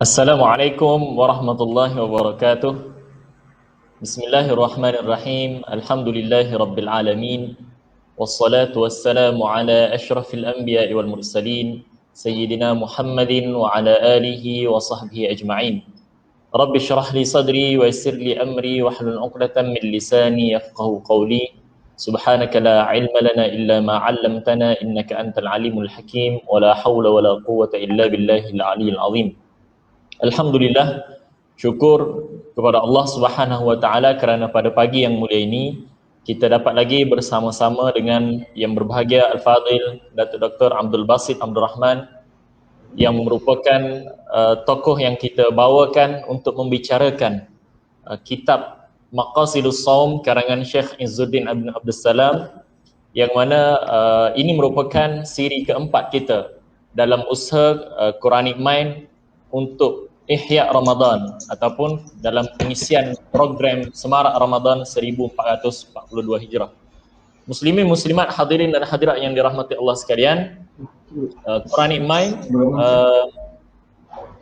Assalamualaikum warahmatullahi wabarakatuh. Bismillahirrahmanirrahim. Alhamdulillahi rabbil alamin. Wassalatu wassalamu ala asyrafil anbiya'i wal mursalin Sayyidina Muhammadin wa ala alihi wa sahbihi ajma'in. Rabbi syrah li sadri wa yassir li amri wahlul 'uqdatam min lisani yafqahu qawli. Subhanaka la ilma lana illa ma 'allamtana innaka antal alimul hakim wa la hawla wa la quwwata illa billahil aliyyil azim. Alhamdulillah, syukur kepada Allah Subhanahu wa taala kerana pada pagi yang mulia ini kita dapat lagi bersama-sama dengan yang berbahagia Al-Fadhil Datuk Dr. Abdul Basit Abdul Rahman yang merupakan tokoh yang kita bawakan untuk membicarakan kitab Maqasidus Shaum karangan Syekh Izzuddin Ibn Abdul Salam, yang mana ini merupakan siri keempat kita dalam usaha Quranic Mind untuk Ihya Ramadan ataupun dalam pengisian program Semarak Ramadan 1442 Hijrah. Muslimin muslimat, hadirin dan hadirat yang dirahmati Allah sekalian, Quranic Mind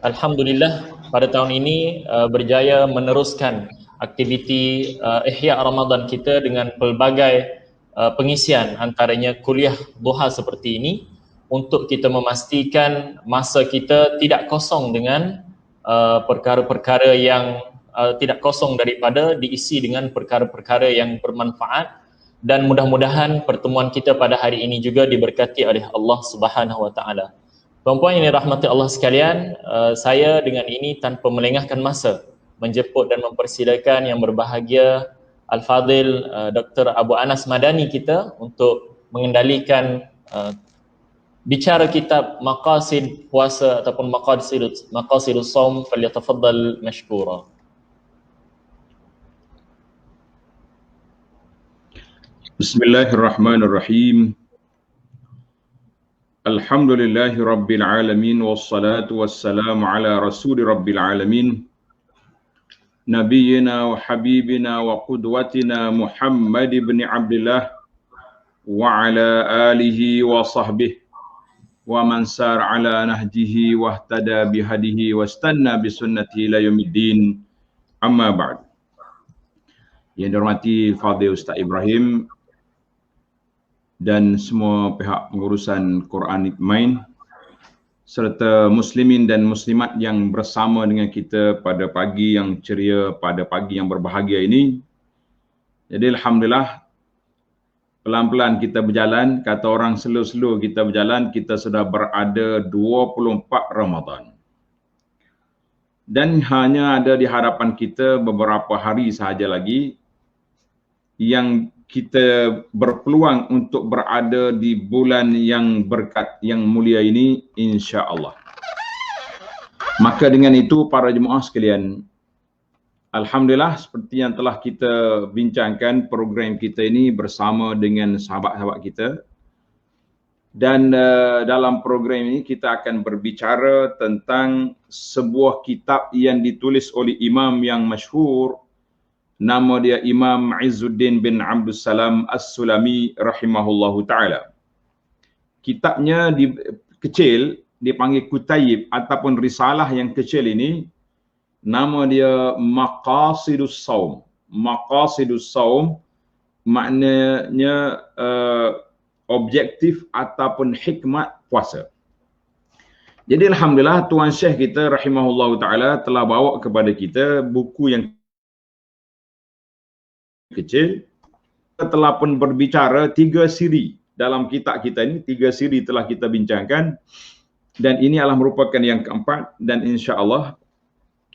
alhamdulillah pada tahun ini berjaya meneruskan aktiviti Ihya Ramadan kita dengan pelbagai pengisian, antaranya kuliah duha seperti ini, untuk kita memastikan masa kita tidak kosong dengan perkara-perkara yang tidak kosong daripada diisi dengan perkara-perkara yang bermanfaat, dan mudah-mudahan pertemuan kita pada hari ini juga diberkati oleh Allah Subhanahu wa taala. Tuan-puan yang dirahmati Allah sekalian, saya dengan ini tanpa melengahkan masa menjemput dan mempersilakan yang berbahagia Al-Fadhil Dr. Abu Anas Madani kita untuk mengendalikan bicara kitab maqasid puasa ataupun maqasidus shaum. Falyatafaddal mashkura. Bismillahirrahmanirrahim. Alhamdulillahi rabbil alamin wassalatu wassalamu ala rasuli rabbil alamin nabiyyina wa habibina wa qudwatina Muhammad ibn Abdullah wa ala alihi wa sahbihi wa man sar ala nahjihi wa ihtada bihadihi wa istanna bisunnati ila yaumiddin, amma ba'd. Yang dihormati Fadil Ustaz Ibrahim dan semua pihak pengurusan Quranic Mind serta muslimin dan muslimat yang bersama dengan kita pada pagi yang ceria, pada pagi yang berbahagia ini. Jadi alhamdulillah, pelan-pelan kita berjalan, kata orang slow-slow kita berjalan, kita sudah berada 24 Ramadan. Dan hanya ada di hadapan kita beberapa hari sahaja lagi yang kita berpeluang untuk berada di bulan yang berkat, yang mulia ini, insya-Allah. Maka dengan itu para jemaah sekalian, alhamdulillah, seperti yang telah kita bincangkan program kita ini bersama dengan sahabat-sahabat kita. Dan dalam program ini kita akan berbicara tentang sebuah kitab yang ditulis oleh imam yang masyhur. Nama dia Imam Izzuddin bin Abdul Salam As-Sulami rahimahullahu ta'ala. Kitabnya kecil, dipanggil Kutayib ataupun risalah yang kecil ini, nama dia Maqasidus Shaum. Maqasidus Shaum maknanya objektif ataupun hikmat puasa. Jadi alhamdulillah, Tuan Syekh kita rahimahullahu ta'ala telah bawa kepada kita buku yang kecil. Kita telah pun berbicara 3 siri dalam kitab kita ini, 3 siri telah kita bincangkan, dan ini adalah merupakan yang keempat, dan insya-Allah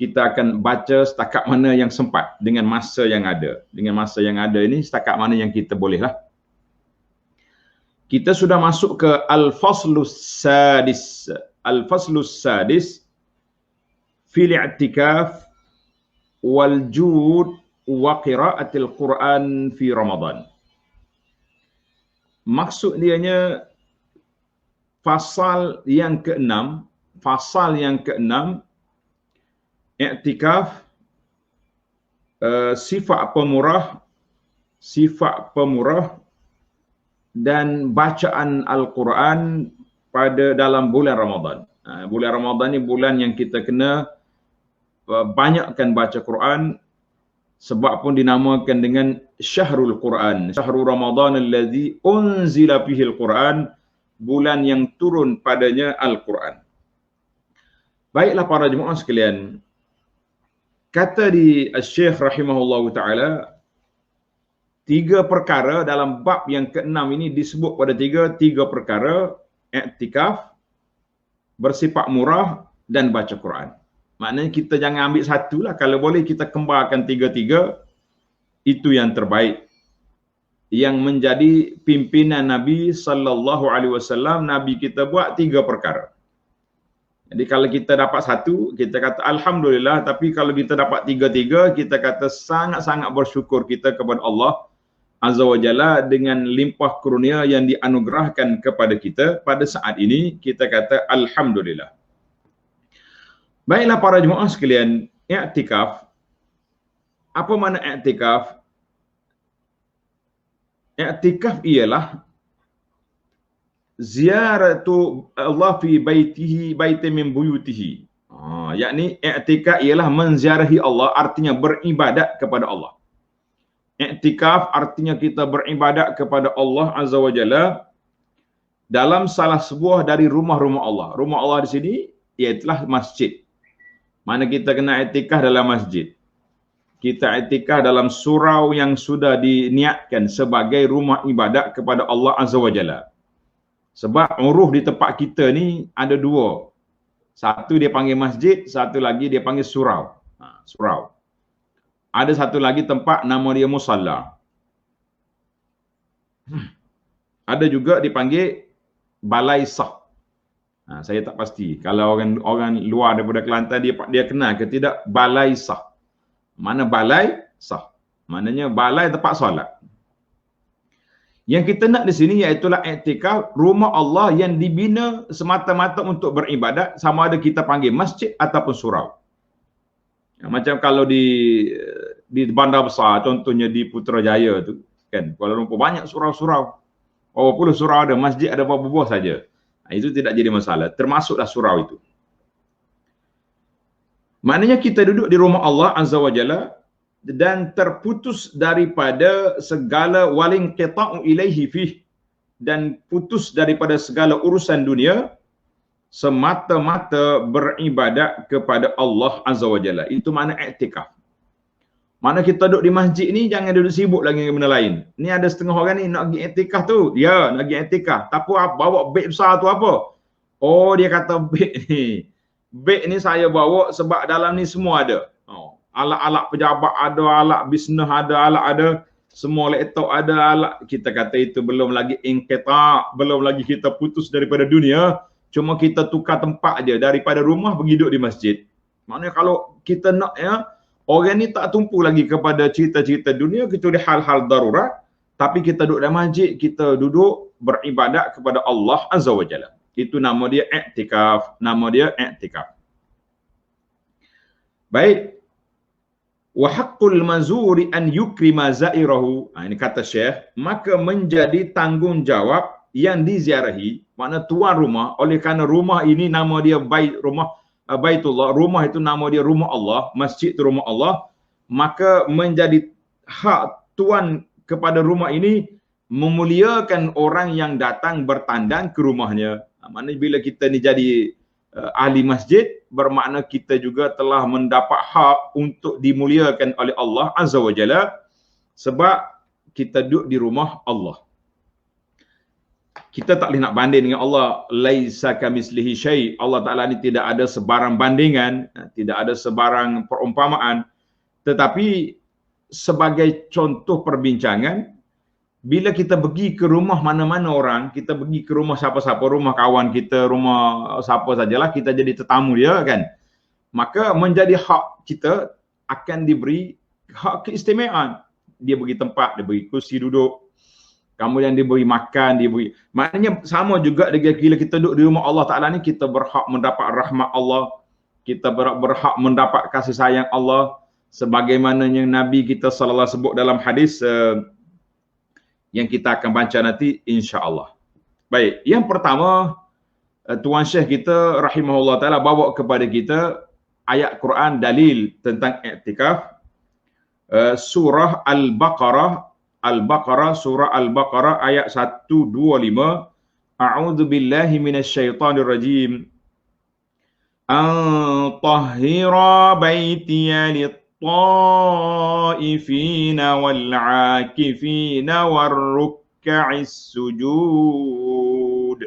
kita akan baca setakat mana yang sempat dengan masa yang ada. Dengan masa yang ada ini, setakat mana yang kita bolehlah. Kita sudah masuk ke Al-Faslus Sadis. Al-Faslus Sadis fil i'tikaf wal jud wa qiraatil Quran fi Ramadan. Maksud dianya fasal yang ke-6, i'tikaf, sifat pemurah dan bacaan Al-Quran pada dalam bulan Ramadan. Bulan Ramadan ni bulan yang kita kena banyakkan baca Quran, sebab pun dinamakan dengan Syahrul Quran. Syahrul Ramadan allazi unzila fihil Quran, bulan yang turun padanya Al-Quran. Baiklah para jemaah sekalian, kata di Syekh rahimahullahu taala, 3 perkara dalam bab yang ke-6 ini disebut pada tiga perkara: i'tikaf, bersifat murah dan baca Quran. Maknanya kita jangan ambil satu lah, kalau boleh kita kembarkan 3-3, itu yang terbaik. Yang menjadi pimpinan Nabi sallallahu alaihi wasallam, Nabi kita buat 3 perkara. Jadi kalau kita dapat satu, kita kata alhamdulillah, tapi kalau kita dapat 3-3, kita kata sangat-sangat bersyukur kita kepada Allah Azza wa Jalla dengan limpah kurnia yang dianugerahkan kepada kita pada saat ini. Kita kata alhamdulillah. Baiklah para jemaah sekalian, i'tikaf. Apa makna i'tikaf? I'tikaf ialah ziaratu Allah fi baitihi, baitin min buyutihi. Yakni i'tikaf ialah menziarahi Allah, artinya beribadat kepada Allah. I'tikaf artinya kita beribadat kepada Allah Azza wa Jalla dalam salah sebuah dari rumah-rumah Allah. Rumah Allah di sini ialah masjid. Mana kita kena i'tikaf dalam masjid. Kita i'tikaf dalam surau yang sudah diniatkan sebagai rumah ibadat kepada Allah Azza wa Jalla. Sebab uruh di tempat kita ni ada 2. Satu dia panggil masjid, satu lagi dia panggil surau. Surau. Ada satu lagi tempat nama dia musalla. Ada juga dipanggil balai sah. Saya tak pasti. Kalau orang luar daripada Kelantan, dia kenal ke tidak balai sah. Mana balai sah? Maknanya balai tempat solat. Yang kita nak di sini iaitulah i'tikaf, rumah Allah yang dibina semata-mata untuk beribadat, sama ada kita panggil masjid ataupun surau. Macam kalau di bandar besar, contohnya di Putrajaya tu, kan, Kuala Lumpur banyak surau-surau. Berapa puluh surau ada, masjid ada berapa buah saja. Itu tidak jadi masalah, termasuklah surau itu. Maknanya kita duduk di rumah Allah Azza wa Jalla dan terputus daripada segala waling qita'u ilaihi fih, dan putus daripada segala urusan dunia, semata-mata beribadat kepada Allah Azza wa Jalla. Itu makna i'tikaf. Mana kita duduk di masjid ni, jangan duduk sibuk lagi dengan benda lain. Ni ada setengah orang ni nak pergi i'tikaf tu. Ya, nak pergi i'tikaf. Tapi bawa beg besar tu apa? Oh, dia kata beg ni. Beg ni saya bawa sebab dalam ni semua ada. Alat-alat pejabat ada, alat bisnes ada, alat ada. Semua laptop ada, alat. Kita kata itu belum lagi inqita', belum lagi kita putus daripada dunia. Cuma kita tukar tempat aja, daripada rumah pergi duduk di masjid. Maknanya kalau kita nak orang ni tak tumpu lagi kepada cerita-cerita dunia, kita di hal-hal darurat, tapi kita duduk dalam masjid, kita duduk beribadat kepada Allah Azza wa Jalla. Itu nama dia i'tikaf, nama dia i'tikaf. Baik. Wa haqqul mazuri an yukrima zairahu. Ini kata Syekh, maka menjadi tanggungjawab yang diziarahi, makna tuan rumah, oleh kerana rumah ini nama dia Baitullah, rumah itu nama dia rumah Allah, masjid itu rumah Allah, maka menjadi hak tuan kepada rumah ini memuliakan orang yang datang bertandang ke rumahnya. Maknanya bila kita ni jadi ahli masjid, bermakna kita juga telah mendapat hak untuk dimuliakan oleh Allah Azza wa Jalla, sebab kita duduk di rumah Allah. Kita tak boleh nak banding dengan Allah. Laisa kamislihi syai'. Allah Ta'ala ni tidak ada sebarang bandingan, tidak ada sebarang perumpamaan. Tetapi sebagai contoh perbincangan, bila kita pergi ke rumah mana-mana orang, kita pergi ke rumah siapa-siapa, rumah kawan kita, rumah siapa sajalah, kita jadi tetamu dia kan. Maka menjadi hak kita akan diberi hak keistimewaan. Dia beri tempat, dia beri kursi duduk, kemudian diberi makan, diberi. Maknanya sama juga bila kita duduk di rumah Allah Ta'ala ni, kita berhak mendapat rahmat Allah, kita berhak mendapat kasih sayang Allah, sebagaimana yang Nabi kita sallallahu alaihi sebut dalam hadis yang kita akan baca nanti insya-Allah. Baik, yang pertama, Tuan Syekh kita rahimahullah taala bawa kepada kita ayat Quran dalil tentang i'tikaf. Surah Al-Baqarah, surah Al-Baqarah ayat 125. A'udzu billahi minasyaitonir rajim. An tahhira baitiya lit-taifina wal-'akifina war-ruk'is sujud.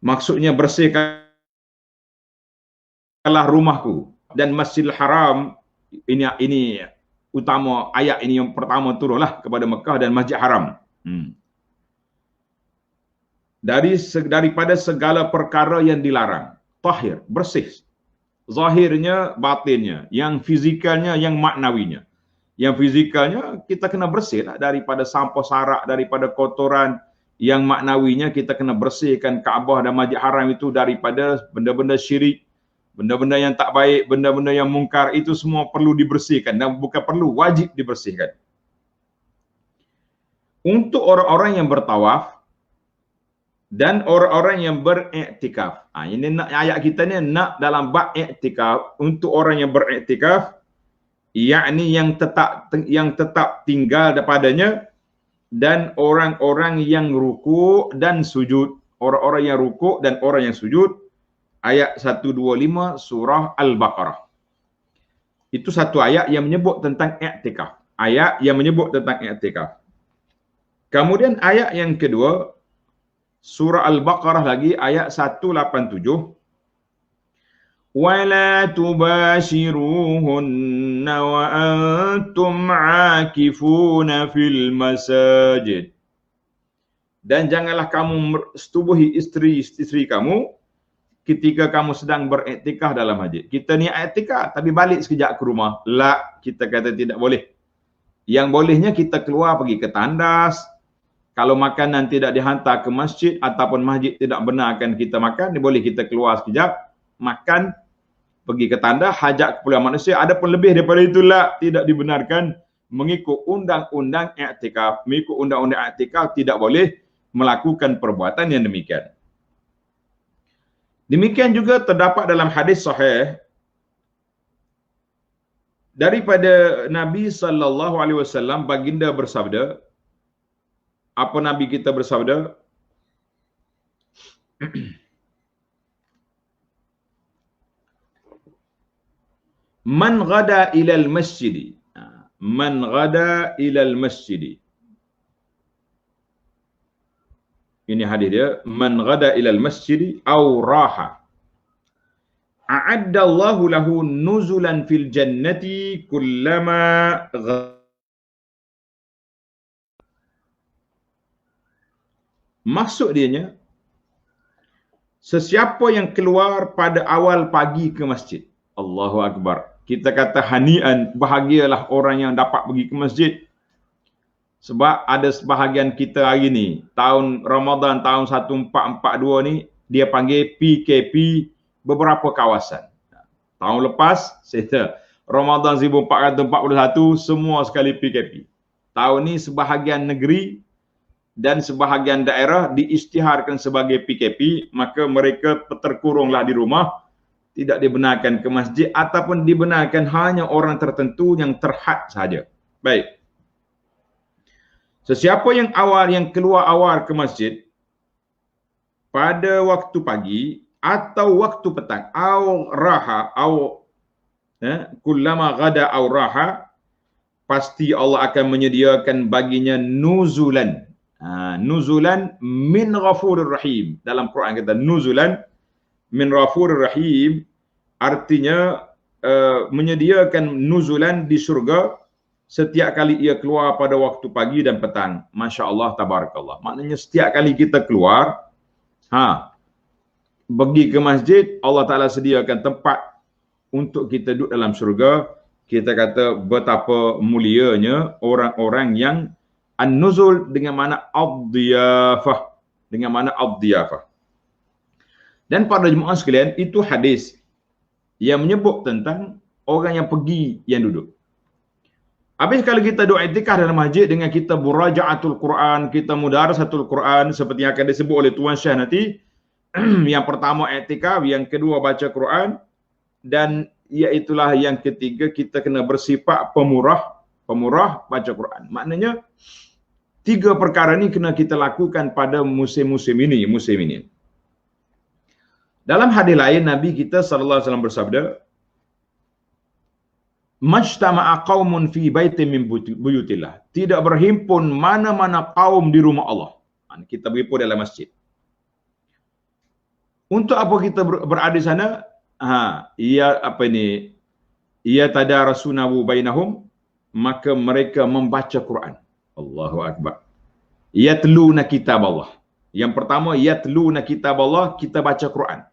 Maksudnya bersihkanlah rumahku dan Masjidil Haram. Ini utama ayat ini yang pertama turunlah kepada Mekah dan Masjid Haram. Daripada segala perkara yang dilarang. Tahir, bersih. Zahirnya, batinnya. Yang fizikalnya, yang maknawinya. Yang fizikalnya kita kena bersih lah daripada sampah sarak, daripada kotoran. Yang maknawinya kita kena bersihkan Kaabah dan Masjid Haram itu daripada benda-benda syirik, benda-benda yang tak baik, benda-benda yang mungkar, itu semua perlu dibersihkan dan bukan perlu, wajib dibersihkan. Untuk orang-orang yang bertawaf dan orang-orang yang beriktikaf. Ini ayat kita ni nak dalam bab iktikaf untuk orang yang beriktikaf, yakni yang tetap tinggal padanya, dan orang-orang yang rukuk dan sujud. Orang-orang yang rukuk dan orang yang sujud. Ayat 125 surah Al-Baqarah. Itu satu ayat yang menyebut tentang i'tikaf. Ayat yang menyebut tentang i'tikaf. Kemudian ayat yang kedua, surah Al-Baqarah lagi, ayat 187. وَلَا تُبَاشِرُوهُنَّ وَأَنْتُمْ عَاكِفُونَ فِي الْمَسَاجِدِ. Dan janganlah kamu setubuhi isteri-isteri kamu ketika kamu sedang beriktikaf dalam masjid. Kita ni iktikaf tapi balik sekejap ke rumah. La, kita kata tidak boleh. Yang bolehnya kita keluar pergi ke tandas. Kalau makanan tidak dihantar ke masjid ataupun masjid tidak benarkan kita makan, boleh kita keluar sekejap, makan, pergi ke tanda, hajat keperluan manusia. Adapun lebih daripada itulah tidak dibenarkan mengikut undang-undang i'tikaf. Mengikut undang-undang i'tikaf tidak boleh melakukan perbuatan yang demikian. Demikian juga terdapat dalam hadis sahih daripada Nabi SAW, baginda bersabda, apa Nabi kita bersabda? Man ghada ilal masjid. Man ghada ilal masjid. Ini hadis dia. Man ghada ilal masjid aw raha. A'adda Allahu lahu nuzulan fil jannati kullama Maksud dianya, sesiapa yang keluar pada awal pagi ke masjid. Allahu Akbar. Kita kata hanian, bahagialah orang yang dapat pergi ke masjid. Sebab ada sebahagian kita hari ni, tahun Ramadan tahun 1442 ni, dia panggil PKP beberapa kawasan. Tahun lepas, Ramadan 1441, semua sekali PKP. Tahun ni sebahagian negeri dan sebahagian daerah diisytiharkan sebagai PKP, maka mereka terkurunglah di rumah, tidak dibenarkan ke masjid ataupun dibenarkan hanya orang tertentu yang terhad saja. Baik. Sesiapa yang keluar awal ke masjid pada waktu pagi atau waktu petang, au raha, au kullama ghada au raha, pasti Allah akan menyediakan baginya nuzulan. Nuzulan min ghafurir rahim. Dalam Quran kata nuzulan min ghafurir rahim, artinya menyediakan nuzulan di surga setiap kali ia keluar pada waktu pagi dan petang. Masya Allah, tabarakallah. Maknanya setiap kali kita keluar, pergi ke masjid, Allah Ta'ala sediakan tempat untuk kita duduk dalam surga. Kita kata betapa mulianya orang-orang yang an-nuzul dengan mana ad-diyafah. Dengan mana ad-diyafah. Dan pada jemaah sekalian, itu hadis yang menyebut tentang orang yang pergi yang duduk. Habis kalau kita duduk i'tikaf dalam masjid dengan kita muraja'atul Quran, kita mudarasatul Quran seperti yang akan disebut oleh Tuan Syah nanti. Yang pertama i'tikaf, yang kedua baca Quran, dan iaitulah yang ketiga kita kena bersifat pemurah baca Quran. Maknanya 3 perkara ni kena kita lakukan pada musim ini. Dalam hadis lain Nabi kita sallallahu alaihi wasallam bersabda, majtama'a qaumun fi baitin min buyutillah. Tidak berhimpun mana-mana kaum di rumah Allah. Kita berhimpun dalam masjid. Untuk apa kita berada di sana? Ia tadarasunahu bainahum, maka mereka membaca Quran. Allahu akbar. Yatluna kitab Allah. Yang pertama, yatluna kitab Allah, kita baca Quran.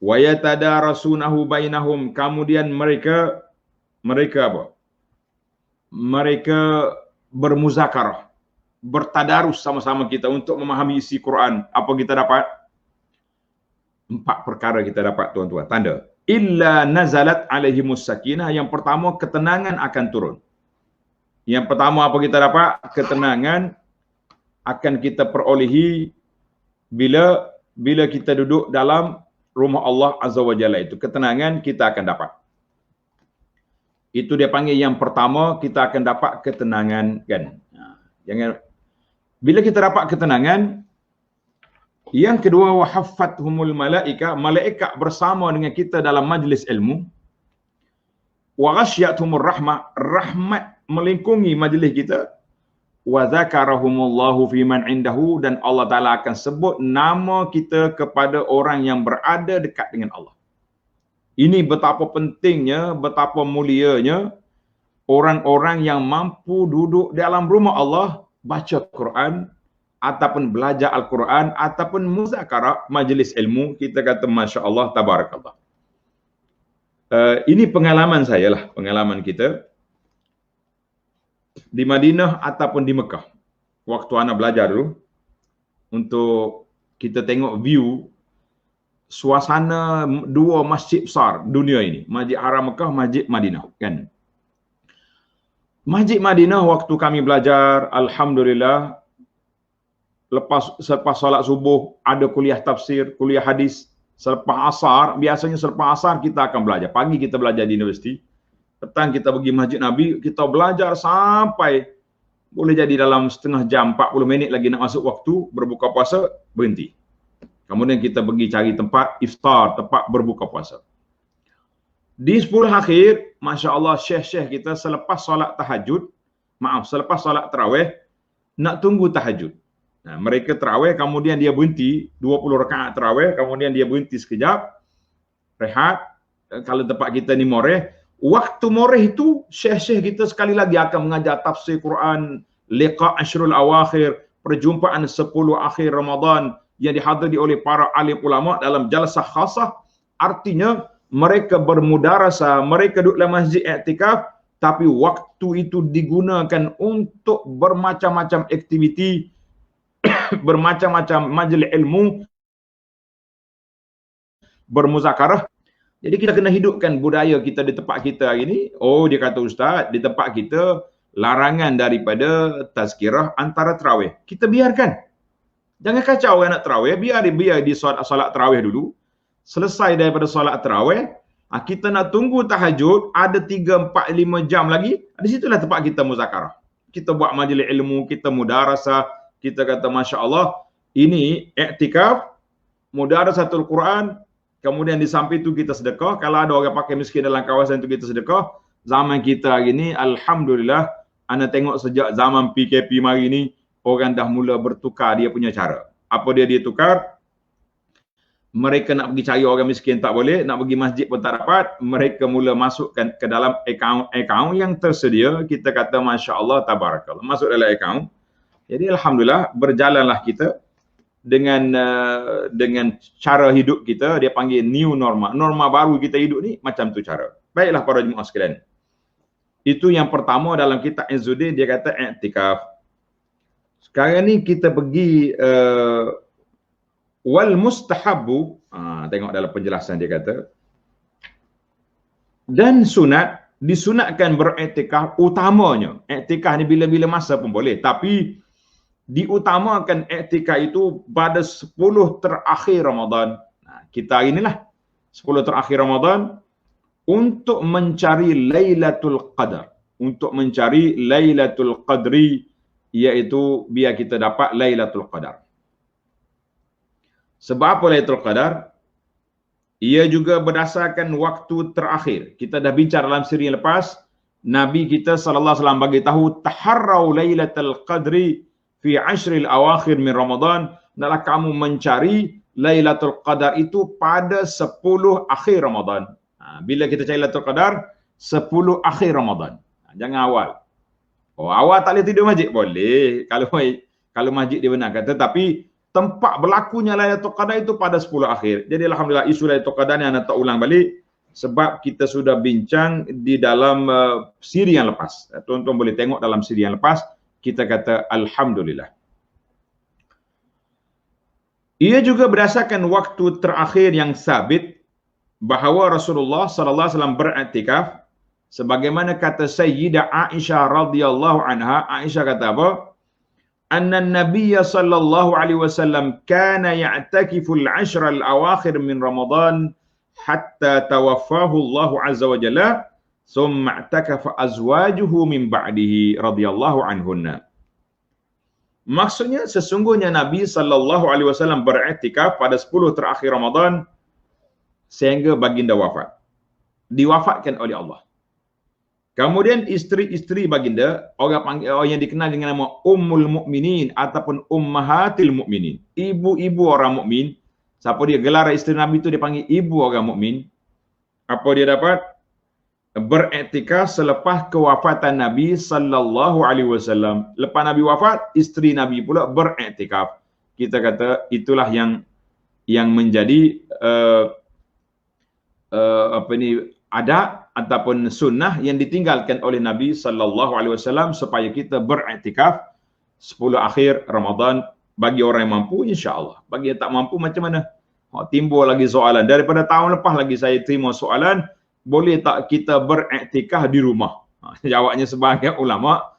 Wa yatadarasunahu bainahum, kemudian mereka apa? Mereka bermuzakarah, bertadarus sama-sama kita untuk memahami isi Quran. Apa kita dapat? 4 perkara kita dapat, tuan-tuan. Tanda. Illa nazalat alaihimus sakinah. Yang pertama, ketenangan akan turun. Yang pertama apa kita dapat? Ketenangan akan kita perolehi bila kita duduk dalam rumah Allah Azza wa Jalla itu. Ketenangan kita akan dapat. Itu dia panggil yang pertama, kita akan dapat ketenangan, kan. Bila kita dapat ketenangan, yang kedua, wahaffathumul malaika, malaikat bersama dengan kita dalam majlis ilmu. Wa ghasyiathumur rahmah, rahmat melingkungi majlis kita. Wa dzakarahumullahu fi man indahu, dan Allah Taala akan sebut nama kita kepada orang yang berada dekat dengan Allah. Ini betapa pentingnya, betapa mulianya orang-orang yang mampu duduk dalam rumah Allah, baca Quran, ataupun belajar Al-Quran, ataupun muzakarah, majlis ilmu. Kita kata Masya Allah, Tabarakallah. Ini pengalaman saya lah, pengalaman kita di Madinah ataupun di Mekah. Waktu anak belajar dulu, untuk kita tengok view suasana 2 masjid besar dunia ini, Masjid Haram Mekah, Masjid Madinah, kan. Masjid Madinah waktu kami belajar, alhamdulillah, selepas solat subuh ada kuliah tafsir, kuliah hadis. Selepas asar, biasanya selepas asar kita akan belajar. Pagi kita belajar di universiti, petang kita pergi Masjid Nabi, kita belajar sampai boleh jadi dalam setengah jam, 40 minit lagi nak masuk waktu berbuka puasa, berhenti. Kemudian kita pergi cari tempat iftar, tempat berbuka puasa. Di 10 akhir, Masya Allah, syekh-syekh kita selepas solat solat tarawih, nak tunggu tahajud. Nah, mereka tarawih, kemudian dia berhenti, 20 rakaat tarawih, kemudian dia berhenti sekejap, rehat. Kalau tempat kita ni Moreh, waktu Moreh itu, syekh-syekh kita sekali lagi akan mengajar tafsir Quran, liqa' ashrul awakhir, perjumpaan 10 akhir Ramadan, yang dihadiri oleh para alim ulama dalam jalsah khasah. Artinya mereka bermudarasah, mereka duduk dalam masjid i'tikaf, tapi waktu itu digunakan untuk bermacam-macam aktiviti, bermacam-macam majlis ilmu, bermuzakarah. Jadi kita kena hidupkan budaya kita di tempat kita hari ini. Oh, dia kata Ustaz, di tempat kita larangan daripada tazkirah antara tarawih. Kita biarkan. Jangan kacau orang nak tarawih, biar di solat tarawih dulu. Selesai daripada solat tarawih, kita nak tunggu tahajud, ada 3, 4, 5 jam lagi, di situlah tempat kita muzakarah. Kita buat majlis ilmu, kita mudarasah, kita kata Masya Allah, ini i'tikaf, mudarasatul Quran, kemudian di samping itu kita sedekah. Kalau ada orang pakai miskin dalam kawasan itu kita sedekah. Zaman kita hari ini, alhamdulillah, anda tengok sejak zaman PKP mari ini, orang dah mula bertukar dia punya cara. Apa dia tukar? Mereka nak pergi cari orang miskin tak boleh, nak pergi masjid pun tak dapat. Mereka mula masukkan ke dalam akaun yang tersedia. Kita kata Masya Allah, Tabarakallah. Masuk dalam akaun. Jadi alhamdulillah, berjalanlah kita dengan cara hidup kita. Dia panggil new norma. Norma baru kita hidup ni macam tu cara. Baiklah para jemaah sekalian. Itu yang pertama dalam kitab Izzuddin, dia kata i'tikaf. Sekarang ni kita pergi wal mustahabbu, tengok dalam penjelasan dia kata, dan sunat disunatkan beriktikaf utamanya. Iktikaf ni bila-bila masa pun boleh, tapi diutamakan iktikaf itu pada 10 terakhir Ramadan. Kita hari inilah 10 terakhir Ramadan untuk mencari Lailatul Qadar, untuk mencari Lailatul Qadri, iaitu biar kita dapat Lailatul Qadar. Sebab apa Lailatul Qadar? Ia juga berdasarkan waktu terakhir. Kita dah bincang dalam siri yang lepas, Nabi kita sallallahu alaihi wasallam bagi tahu taharrau Lailatul Qadri fi ashril awakhir min Ramadan, hendaklah kamu mencari Lailatul Qadar itu pada 10 akhir Ramadan. Bila kita cari Lailatul Qadar 10 akhir Ramadan. Jangan awal. Oh, awal tak boleh tidur masjid? Boleh. Kalau masjid dia benarkan. Tetapi tempat berlakunya Lailatul Qadar itu pada 10 akhir. Jadi alhamdulillah isu Lailatul Qadar ni anda tak ulang balik sebab kita sudah bincang di dalam siri yang lepas. Tuan-tuan boleh tengok dalam siri yang lepas, kita kata alhamdulillah. Ia juga berdasarkan waktu terakhir yang sabit bahawa Rasulullah sallallahu alaihi wasallam beriktikaf sebagaimana kata Sayyidah Aisyah radhiyallahu anha. Aisyah kata apa? Anna Nabiy sallallahu alaihi wasallam kana ya'takifu al-'ashra al-awakhir min Ramadan hatta tawaffahu Allah azza wa jalla, thumma i'takafa azwajuhu min ba'dihi radhiyallahu anhunna. Maksudnya sesungguhnya Nabi sallallahu alaihi wasallam beriktikaf pada 10 terakhir Ramadan sehingga baginda wafat. Diwafatkan oleh Allah. Kemudian isteri-isteri baginda, orang yang dikenal dengan nama Ummul Mukminin ataupun Ummahatil Mukminin, ibu-ibu orang mukmin. Siapa dia? Gelar isteri Nabi itu dipanggil ibu orang mukmin. Apa dia dapat? Beriktikaf selepas kewafatan Nabi sallallahu alaihi wasallam. Lepas Nabi wafat, isteri Nabi pula beriktikaf. Kita kata itulah yang menjadi adab ataupun sunnah yang ditinggalkan oleh Nabi sallallahu alaihi wasallam supaya kita beriktikaf 10 akhir Ramadan bagi orang yang mampu, insya-Allah. Bagi yang tak mampu macam mana? Timbul lagi soalan. Daripada tahun lepas lagi saya terima soalan, boleh tak kita beriktikaf di rumah? Jawabnya sebahagian ulama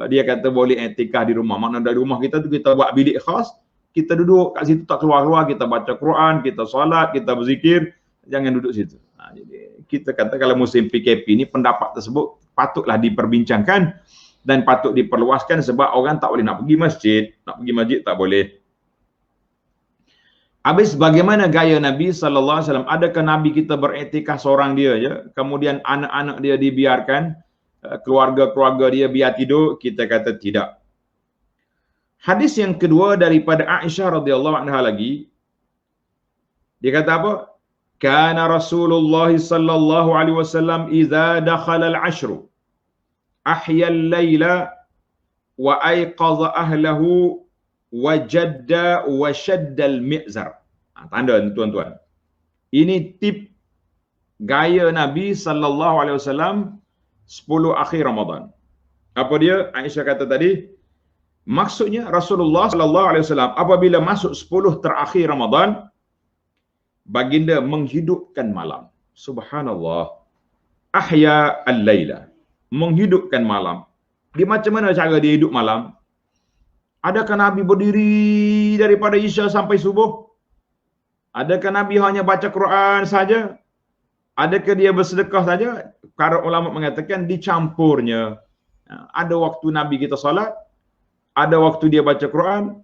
dia kata boleh iktikaf di rumah. Maknanya dari rumah kita tu kita buat bilik khas, kita duduk kat situ tak keluar-keluar, kita baca Quran, kita solat, kita berzikir, jangan duduk situ. Jadi kita kata kalau musim PKP ni pendapat tersebut patutlah diperbincangkan dan patut diperluaskan sebab orang tak boleh nak pergi masjid. Nak pergi masjid tak boleh. Habis bagaimana gaya Nabi sallallahu alaihi wasallam? Adakah Nabi kita beriktikaf seorang dia je, kemudian anak-anak dia dibiarkan, keluarga-keluarga dia biar tidur? Kita kata tidak. Hadis yang kedua daripada Aisyah radhiyallahu anha lagi, dia kata apa? Kana Rasulullah sallallahu alaihi wasallam idza dakhala al-'ashru ahya al-laila wa ayqadha ahlahu wa jadda wa shadda al-mi'zar. Tanda tuan-tuan. Ini tip gaya Nabi sallallahu alaihi wasallam 10 akhir Ramadan. Apa dia? Aisyah kata tadi, maksudnya Rasulullah sallallahu alaihi wasallam apabila masuk 10 terakhir Ramadan, baginda menghidupkan malam. Subhanallah. Ahya al-laila. Menghidupkan malam. Di macam mana cara dia hidup malam? Adakah Nabi berdiri daripada Isya sampai subuh? Adakah Nabi hanya baca Quran saja? Adakah dia bersedekah saja? Para ulama mengatakan dicampurnya. Ada waktu Nabi kita salat, ada waktu dia baca Quran,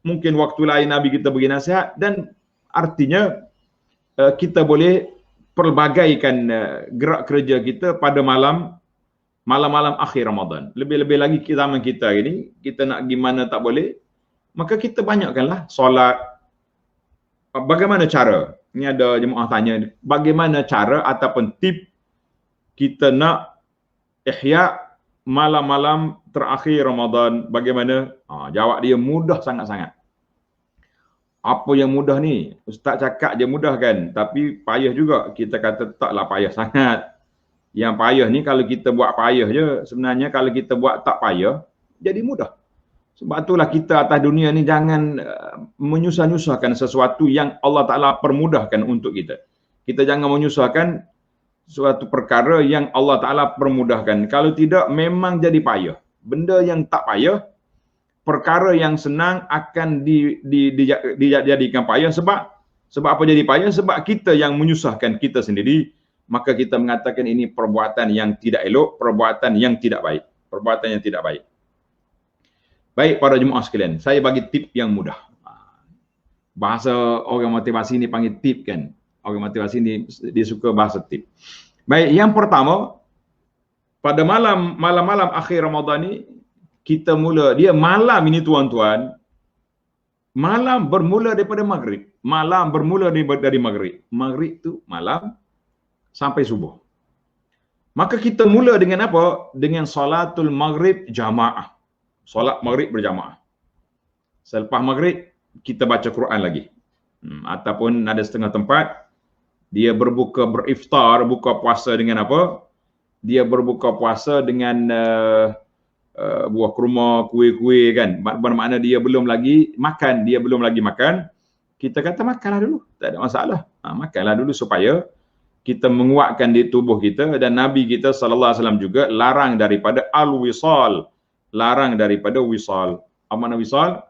mungkin waktu lain Nabi kita bagi nasihat, dan artinya kita boleh pelbagaikan gerak kerja kita pada malam-malam akhir Ramadan. Lebih-lebih lagi zaman kita ini, kita nak gimana tak boleh, maka kita banyakkanlah solat. Bagaimana cara? Ini ada jemaah tanya, bagaimana cara ataupun tip kita nak ihya malam-malam terakhir Ramadan? Bagaimana? Jawab dia mudah sangat-sangat. Apa yang mudah ni? Ustaz cakap je mudah kan? Tapi payah juga. Kita kata taklah payah sangat. Yang payah ni kalau kita buat payah je. Sebenarnya kalau kita buat tak payah, jadi mudah. Sebab itulah kita atas dunia ni jangan menyusah-nyusahkan sesuatu yang Allah Ta'ala permudahkan untuk kita. Kita jangan menyusahkan suatu perkara yang Allah Ta'ala permudahkan. Kalau tidak, memang jadi payah. Benda yang tak payah, perkara yang senang akan dijadikan payah. Sebab apa jadi payah? Sebab kita yang menyusahkan kita sendiri. Maka kita mengatakan ini perbuatan yang tidak elok, perbuatan yang tidak baik. Perbuatan yang tidak baik. Baik para jemaah sekalian, saya bagi tip yang mudah. Bahasa orang motivasi ni panggil tip kan. Orang motivasi ni dia suka bahasa tip. Baik, yang pertama, pada malam-malam akhir Ramadan ni, kita mula, dia malam ini tuan-tuan, malam bermula daripada maghrib. Malam bermula dari maghrib. Maghrib tu malam sampai subuh. Maka kita mula dengan apa? Dengan salatul maghrib jamaah. Solat maghrib berjamaah. Selepas maghrib, kita baca Quran lagi. Ataupun ada setengah tempat, dia beriftar, buka puasa dengan apa? Dia berbuka puasa dengan buah kurma, kuih-kuih kan. Bermakna dia belum lagi makan. Kita kata makanlah dulu, tak ada masalah. Makanlah dulu supaya kita menguatkan di tubuh kita, dan Nabi kita sallallahu alaihi wasallam juga larang daripada al-wisal. Larang daripada wisal. Apa makna wisal?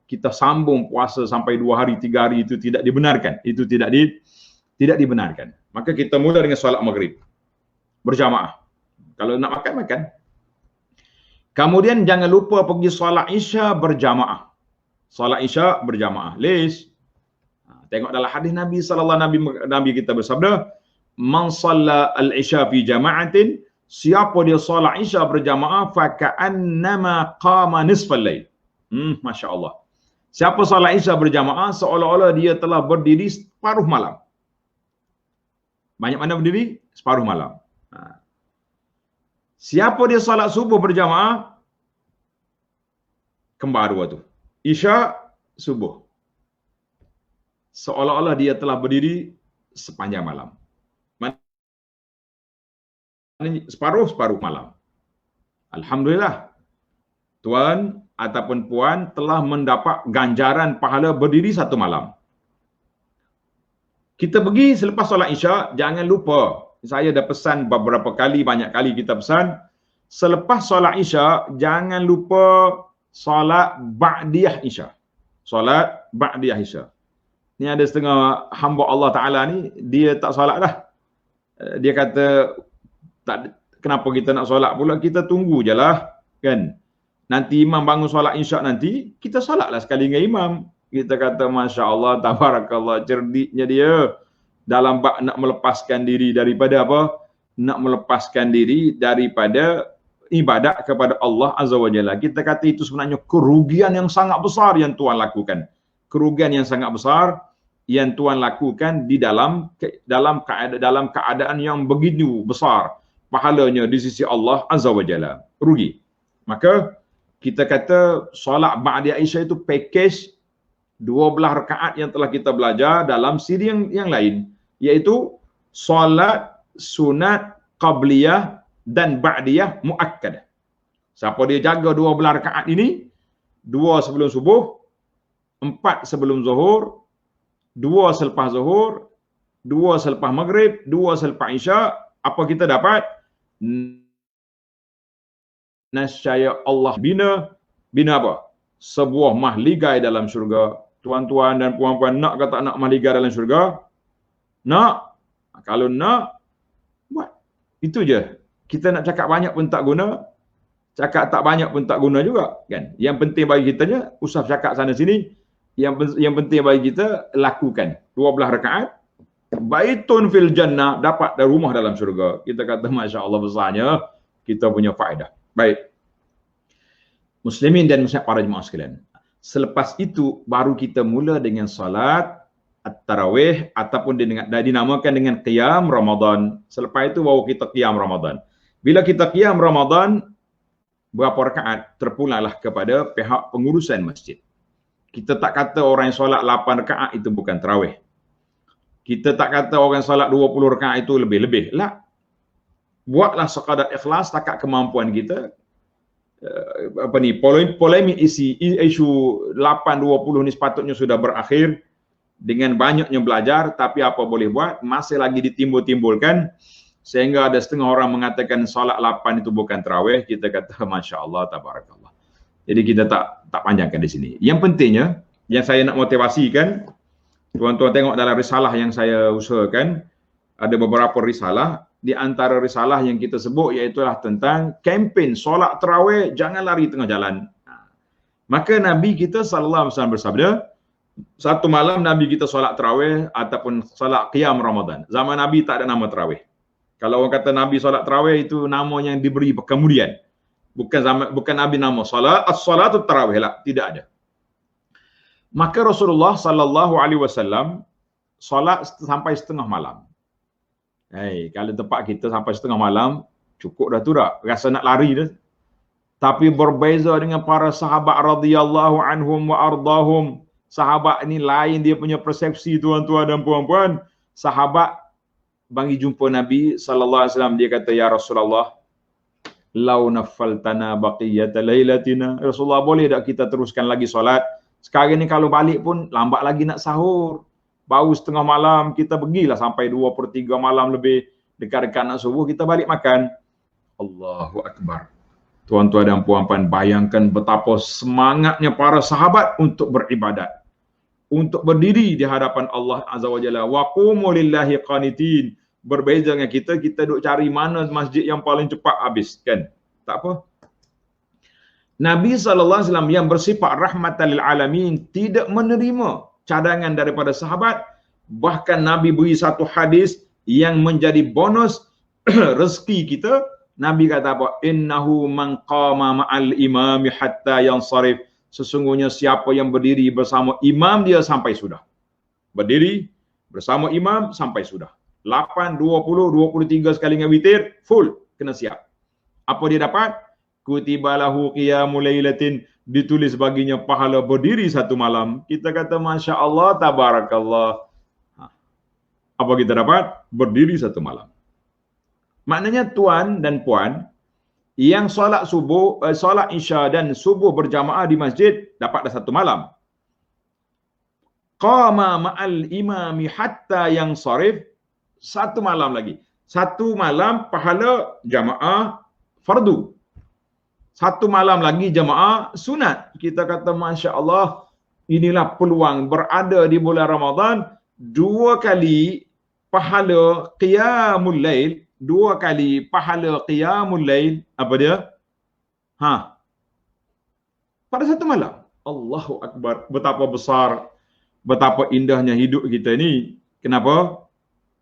Kita sambung puasa sampai 2 hari, 3 hari, itu tidak dibenarkan. Itu tidak dibenarkan. Maka kita mula dengan solat maghrib berjamaah. Kalau nak makan, makan. Kemudian jangan lupa pergi solat isya berjamaah. Solat isya berjamaah. Lis. Tengok dalam hadis Nabi sallallahu alaihi wasallam, Nabi kita bersabda, "Man shalla al-isya fi jama'atin", siapa dia solat isya berjamaah, fa ka'annama qama nisfal lail. Masya-Allah. Siapa solat isya berjamaah, seolah-olah dia telah berdiri separuh malam. Banyak mana berdiri? Separuh malam. Siapa dia solat subuh berjamaah, kembar dua tu. Isya, subuh. Seolah-olah dia telah berdiri sepanjang malam. Separuh malam. Alhamdulillah, tuan ataupun puan telah mendapat ganjaran pahala berdiri satu malam. Kita pergi selepas solat isya, jangan lupa, saya dah pesan beberapa kali, banyak kali kita pesan, selepas solat isya, jangan lupa solat ba'diyah isya. Solat ba'diyah isya. Ni ada setengah hamba Allah Ta'ala ni, dia tak solat dah. Dia kata, tak, kenapa kita nak solat pula? Kita tunggu je lah, kan? Nanti imam bangun solat isyak nanti, kita solatlah sekali dengan imam. Kita kata, Masya Allah, tabarakallah, cerdiknya dia dalam bab nak melepaskan diri daripada apa? Nak melepaskan diri daripada ibadat kepada Allah Azza wa Jalla. Kita kata itu sebenarnya kerugian yang sangat besar yang Tuhan lakukan. Kerugian yang sangat besar yang Tuhan lakukan di dalam keadaan yang begitu besar pahalanya di sisi Allah Azza wa Jalla. Rugi. Maka kita kata solat ba'diyah isya itu package 12 rakaat yang telah kita belajar dalam siri yang lain, iaitu solat sunat qabliyah dan ba'diyah muakkadah. Siapa dia jaga 12 rakaat ini, 2 sebelum subuh, 4 sebelum zuhur, 2 selepas zuhur, 2 selepas maghrib, 2 selepas isya, apa kita dapat? Nascaya Allah bina apa? Sebuah mahligai dalam syurga. Tuan-tuan dan puan-puan, nak ke tak nak mahligai dalam syurga? Nak. Kalau nak, buat. Itu je. Kita nak cakap banyak pun tak guna, cakap tak banyak pun tak guna juga, kan? Yang penting bagi kitanya, usah cakap sana sini. Yang penting bagi kita, lakukan 12 rakaat. Baitun fil jannah, dapat rumah dalam syurga. Kita kata, Masya Allah, besarnya kita punya faedah. Baik. Muslimin dan muslimat para jemaah sekalian. Selepas itu, baru kita mula dengan salat at-tarawih ataupun dinamakan dengan qiyam Ramadan. Selepas itu, baru kita qiyam Ramadan. Bila kita qiyam Ramadan, berapa rakaat? Terpulanglah kepada pihak pengurusan masjid. Kita tak kata orang yang solat 8 rakaat itu bukan tarawih. Kita tak kata orang yang solat 20 rakaat itu lebih-lebih. Lah. Buatlah sekadar ikhlas takat kemampuan kita. Polemik isu 8-20 ni sepatutnya sudah berakhir dengan banyaknya belajar, tapi apa boleh buat, masih lagi ditimbul-timbulkan Sehingga ada setengah orang mengatakan solat 8 itu bukan tarawih. Kita kata Masya Allah, tabarakallah. Jadi kita tak panjangkan di sini. Yang pentingnya, yang saya nak motivasikan, tuan-tuan tengok dalam risalah yang saya usahakan, ada beberapa risalah. Di antara risalah yang kita sebut iaitulah tentang kempen solat tarawih, jangan lari tengah jalan. Maka Nabi kita SAW bersabda, satu malam Nabi kita solat tarawih ataupun solat qiyam Ramadan. Zaman Nabi tak ada nama tarawih. Kalau orang kata Nabi solat tarawih itu nama yang diberi kemudian. Bukan Nabi nama solat, as-salatu tarawih lah, tidak ada. Maka Rasulullah SAW solat sampai setengah malam. Kalau tempat kita sampai setengah malam, cukup dah tu dah. Rasa nak lari dah. Tapi berbeza dengan para sahabat radhiyallahu anhum wa ardahum. Sahabat ni lain dia punya persepsi, tuan-tuan dan puan-puan. Sahabat bagi jumpa Nabi SAW, dia kata, ya Rasulullah, lau naffaltana baqiyata lailatina. Rasulullah, boleh tak kita teruskan lagi solat? Sekarang ni kalau balik pun lambat lagi nak sahur. Baru setengah malam, kita pergilah sampai 2/3 malam lebih, dekat-dekat nak subuh, kita balik makan. Allahu Akbar. Tuan-tuan dan puan-puan, bayangkan betapa semangatnya para sahabat untuk beribadat. Untuk berdiri di hadapan Allah Azza wa Jalla. Wa qumu lillahi qanitin. Berbeza dengan kita duk cari mana masjid yang paling cepat habis, kan? Tak apa. Nabi SAW yang bersifat rahmatan lil alamin tidak menerima cadangan daripada sahabat. Bahkan Nabi beri satu hadis yang menjadi bonus rezeki kita. Nabi kata apa? Innahu man qama ma'al imami hatta yansarif. Sesungguhnya siapa yang berdiri bersama imam dia sampai sudah. Berdiri bersama imam sampai sudah. 8, 20, 23 sekali dengan witir, full. Kena siap. Apa dia dapat? Kutiba lahu qiyamul lailatin. Ditulis baginya pahala berdiri satu malam. Kita kata Masya Allah, tabarakallah. Apa kita dapat? Berdiri satu malam. Maknanya tuan dan puan, yang solat subuh, solat isya dan subuh berjamaah di masjid, dapat dah satu malam. Qama ma'al imami hatta yang sarif, satu malam lagi. Satu malam pahala jamaah fardu. Satu malam lagi jamaah sunat. Kita kata Masya Allah, inilah peluang berada di bulan Ramadan, 2 kali pahala qiyamul lail, 2 kali pahala qiyamul lail. Apa dia? Pada satu malam. Allahu Akbar. Betapa besar, betapa indahnya hidup kita ni. Kenapa?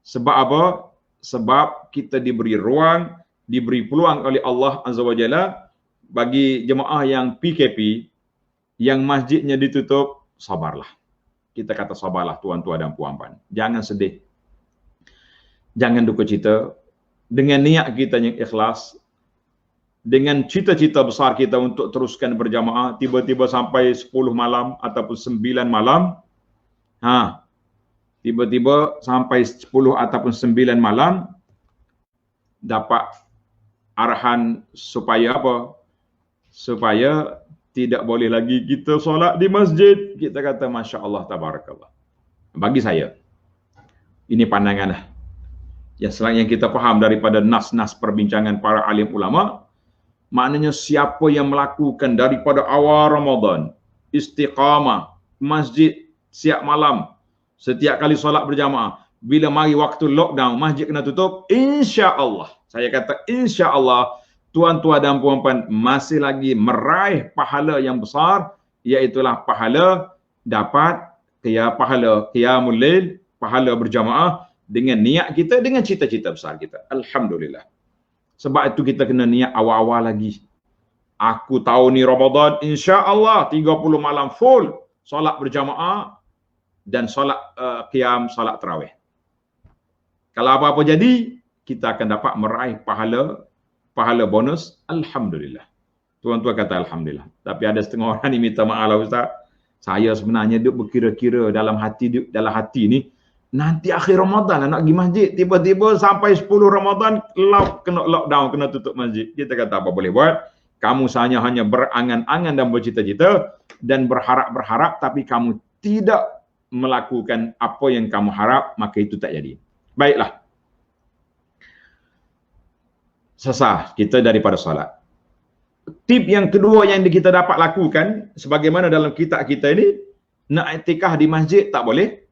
Sebab apa? Sebab kita diberi ruang, diberi peluang oleh Allah Azza wa Jalla. Bagi jemaah yang PKP, yang masjidnya ditutup, sabarlah. Kita kata sabarlah tuan-tuan dan puan-puan. Jangan sedih. Jangan duka cita. Dengan niat kita yang ikhlas, dengan cita-cita besar kita untuk teruskan berjamaah, tiba-tiba sampai 10 malam ataupun 9 malam, tiba-tiba sampai 10 ataupun 9 malam, dapat arahan supaya apa? Supaya tidak boleh lagi kita solat di masjid. Kita kata Masya Allah, tabarakallah. Bagi saya, ini pandangan yang kita faham daripada nas-nas perbincangan para alim ulama. Maknanya siapa yang melakukan daripada awal Ramadan, istiqamah, masjid siap malam, setiap kali solat berjamaah, bila mari waktu lockdown, masjid kena tutup, insya Allah, saya kata insya Allah, tuan-tuan dan puan-puan masih lagi meraih pahala yang besar, iaitulah pahala dapat pahala qiyamul lail, pahala berjamaah dengan niat kita, dengan cita-cita besar kita. Alhamdulillah. Sebab itu kita kena niat awal-awal lagi. Aku tahu ni Ramadan, insya-Allah 30 malam full solat berjamaah dan solat qiyam, solat tarawih. Kalau apa-apa jadi, kita akan dapat meraih pahala bonus. Alhamdulillah. Tuan-tuan kata Alhamdulillah. Tapi ada setengah orang ni minta maaf lah Ustaz. Saya sebenarnya duk berkira-kira dalam hati ni, nanti akhir Ramadan nak pergi masjid. Tiba-tiba sampai 10 Ramadan, kena lockdown, kena tutup masjid. Kita kata apa boleh buat? Kamu hanya berangan-angan dan bercita-cita dan berharap-berharap, tapi kamu tidak melakukan apa yang kamu harap, maka itu tak jadi. Baiklah. sesah kita daripada solat. Tip yang kedua yang kita dapat lakukan, sebagaimana dalam kitab kita ini, nak iktikaf di masjid tak boleh.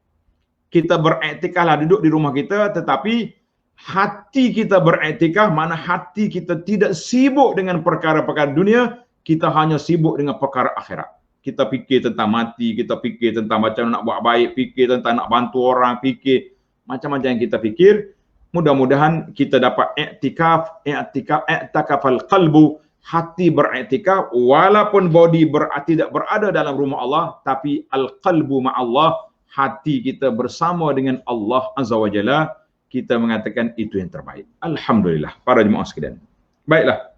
Kita beriktikaflah duduk di rumah kita, tetapi hati kita beriktikaf, mana hati kita tidak sibuk dengan perkara-perkara dunia, kita hanya sibuk dengan perkara akhirat. Kita fikir tentang mati, kita fikir tentang macam nak buat baik, fikir tentang nak bantu orang, fikir macam-macam yang kita fikir. Mudah-mudahan kita dapat i'tikafal qalbu, hati beriktikaf walaupun body tidak berada dalam rumah Allah, tapi al-qalbu ma'allah, hati kita bersama dengan Allah Azza wa Jalla. Kita mengatakan itu yang terbaik. Alhamdulillah para jemaah sekalian. Baiklah.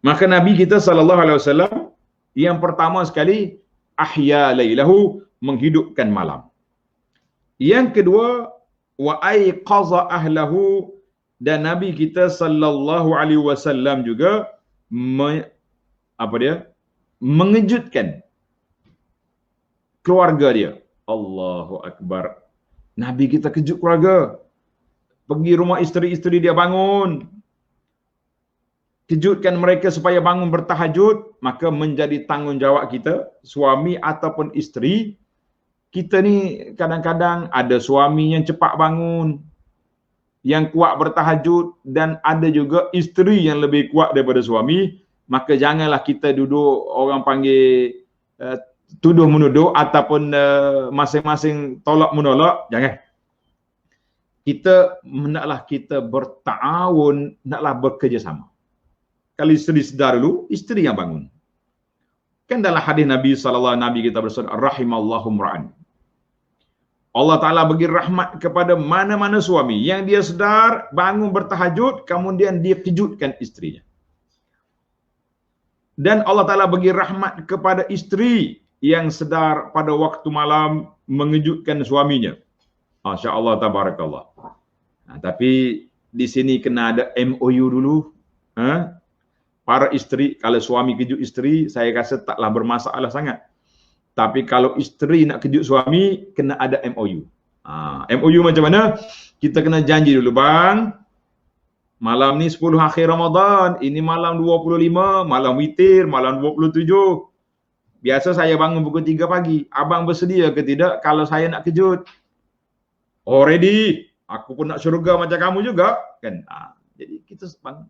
Maka Nabi kita sallallahu alaihi wasallam yang pertama sekali ahya lailahu, menghidupkan malam. Yang kedua wa aiqaza ahlahu, dan Nabi kita sallallahu alaihi wasallam juga mengejutkan keluarga dia. Allahu Akbar. Nabi kita kejut keluarga. Pergi rumah isteri-isteri dia, bangun. Kejutkan mereka supaya bangun bertahajud. Maka menjadi tanggungjawab kita, suami ataupun isteri. Kita ni kadang-kadang ada suami yang cepat bangun, yang kuat bertahajud, dan ada juga isteri yang lebih kuat daripada suami. Maka janganlah kita duduk, orang panggil tuduh menuduh, ataupun masing-masing tolak menolak. Jangan. Hendaklah kita berta'awun, hendaklah bekerjasama. Kalau isteri sedar dulu, isteri yang bangun. Kan dalam hadis Nabi sallallahu alaihi wasallam, Nabi kita bersabda, rahimallahu mra'an, Allah Ta'ala bagi rahmat kepada mana-mana suami yang dia sedar bangun bertahajud, kemudian dia kejutkan isterinya. Dan Allah Ta'ala bagi rahmat kepada isteri yang sedar pada waktu malam mengejutkan suaminya. Masya Allah, tabarakallah. Nah, tapi di sini kena ada MOU dulu. Para isteri, kalau suami kejut isteri, saya rasa taklah bermasalah sangat. Tapi kalau isteri nak kejut suami, kena ada MOU. MOU macam mana? Kita kena janji dulu, bang, malam ni 10 akhir Ramadan, ini malam 25, malam witir, malam 27. Biasa saya bangun pukul 3 pagi. Abang bersedia ke tidak kalau saya nak kejut? Oh, ready. Aku pun nak syurga macam kamu juga. Kan? Jadi kita bangun.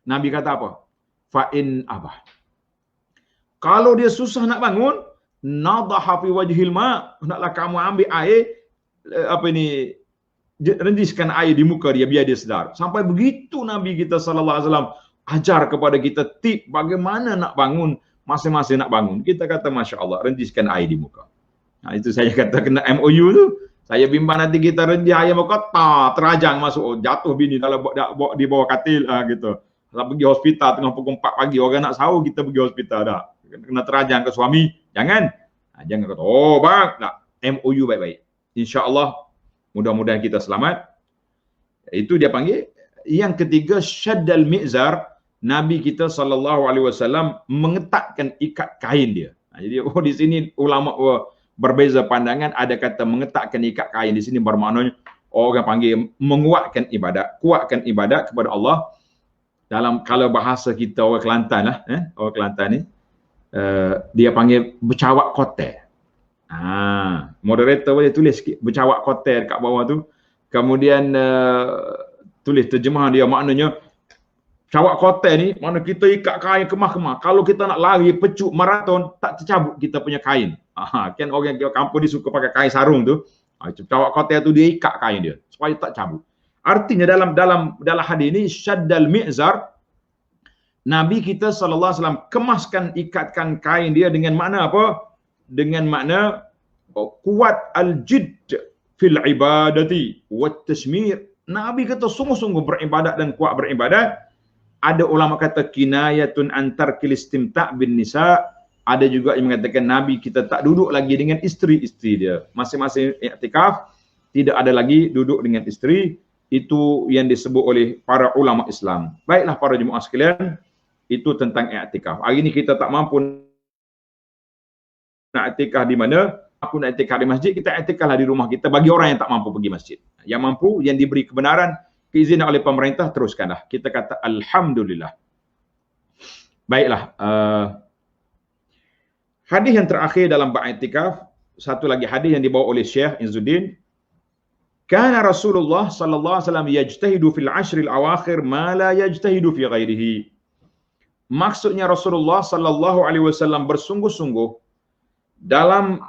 Nabi kata apa? Fa'in abah. Kalau dia susah nak bangun, nadaha fi wajhil ma, hendaklah kamu ambil air, rendiskan air di muka dia biar dia sedar. Sampai begitu Nabi kita sallallahu alaihi wasallam ajar kepada kita tip bagaimana nak bangun, masing-masing nak bangun. Kita kata Masya Allah, rendiskan air di muka. Nah, itu saya kata kena MOU tu. Saya bimbang nanti kita rendis air muka, terajang masuk, jatuh bini kalau bawa di bawah katil gitu. Kalau pergi hospital tengah pukul 4 pagi, orang nak sahur, kita pergi hospital dah. Kena terajang ke suami. Jangan. Jangan kata, oh bang, nak MOU baik-baik. InsyaAllah, mudah-mudahan kita selamat. Itu dia panggil. Yang ketiga, syaddal mi'zar. Nabi kita SAW mengetatkan ikat kain dia. Jadi di sini ulama berbeza pandangan. Ada kata mengetatkan ikat kain. Di sini bermaknanya orang panggil menguatkan ibadat. Kuatkan ibadat kepada Allah. Dalam kalau bahasa kita orang Kelantan lah. Orang Kelantan ni. Dia panggil bercawak kotel. Moderator boleh tulis sikit bercawak kotel kat bawah tu. Kemudian tulis terjemahan dia, maknanya cawak kotel ni mana kita ikat kain kemah-kemah. Kalau kita nak lari pecuk maraton, tak tercabut kita punya kain. Kan orang kampung ni suka pakai kain sarung tu. Cawak kotel tu dia ikat kain dia supaya tak cabut. Artinya dalam hadis ini syaddal mi'zar, Nabi kita sallallahu alaihi wasallam kemaskan, ikatkan kain dia dengan makna apa? Dengan makna kuat al-jidd fil ibadati wat tasmir. Nabi kata sungguh-sungguh beribadat dan kuat beribadat. Ada ulama kata kinayatun antar kilistimta' bin nisa. Ada juga yang mengatakan Nabi kita tak duduk lagi dengan isteri-isteri dia. Masing-masing i'tikaf, tidak ada lagi duduk dengan isteri. Itu yang disebut oleh para ulama Islam. Baiklah para jemaah sekalian, itu tentang i'tikaf. Hari ini kita tak mampu nak i'tikaf di mana? Aku nak i'tikaf di masjid, kita i'tikaflah di rumah kita bagi orang yang tak mampu pergi masjid. Yang mampu, yang diberi kebenaran, keizinan oleh pemerintah, teruskanlah. Kita kata alhamdulillah. Baiklah, hadis yang terakhir dalam bab i'tikaf, satu lagi hadis yang dibawa oleh Syekh Izzuddin. Kana Rasulullah sallallahu alaihi wasallam yajtahidu fil ashril awakhir ma la yajtahidu fi ghairihi. Maksudnya Rasulullah sallallahu alaihi wasallam bersungguh-sungguh dalam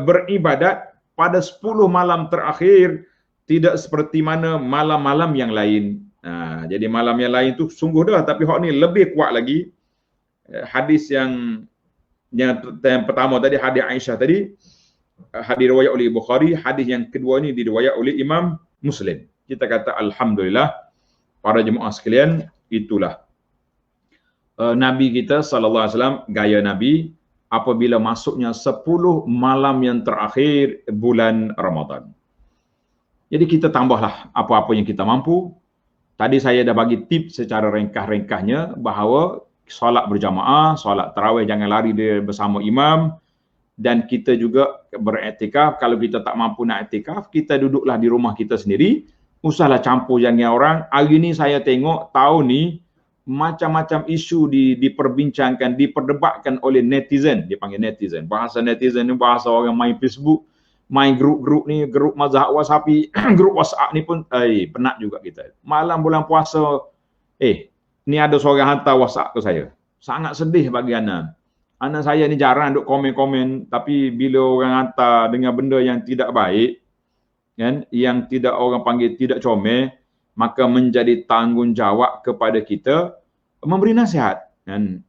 beribadat pada 10 malam terakhir tidak seperti mana malam-malam yang lain. Jadi malam yang lain tu sungguh dah, tapi hak ni lebih kuat lagi. Hadis yang pertama tadi, hadis Aisyah tadi, hadis riwayat oleh Bukhari. Hadis yang kedua ni diriwayat oleh Imam Muslim. Kita kata alhamdulillah, para jemaah sekalian, itulah Nabi kita sallallahu alaihi wasallam, gaya Nabi apabila masuknya 10 malam yang terakhir bulan Ramadan. Jadi kita tambahlah apa-apa yang kita mampu. Tadi saya dah bagi tips secara ringkas-ringkasnya bahawa solat berjamaah, solat tarawih jangan lari dia bersama imam, dan kita juga beriktikaf. Kalau kita tak mampu nak iktikaf, kita duduklah di rumah kita sendiri. Usahlah campur jangan orang. Hari ni saya tengok tahun ni macam-macam isu diperbincangkan, diperdebatkan oleh netizen. Dia panggil netizen. Bahasa netizen ni bahasa orang main Facebook, main grup-grup ni, grup mazhab wasapi, grup WhatsApp ni pun penat juga kita. Malam bulan puasa, ni ada seorang hantar WhatsApp ke saya. Sangat sedih bagi Ana. Anak saya ni jarang duk komen-komen, tapi bila orang hantar dengan benda yang tidak baik, kan, yang tidak orang panggil tidak comel, maka menjadi tanggungjawab kepada kita memberi nasihat, kan,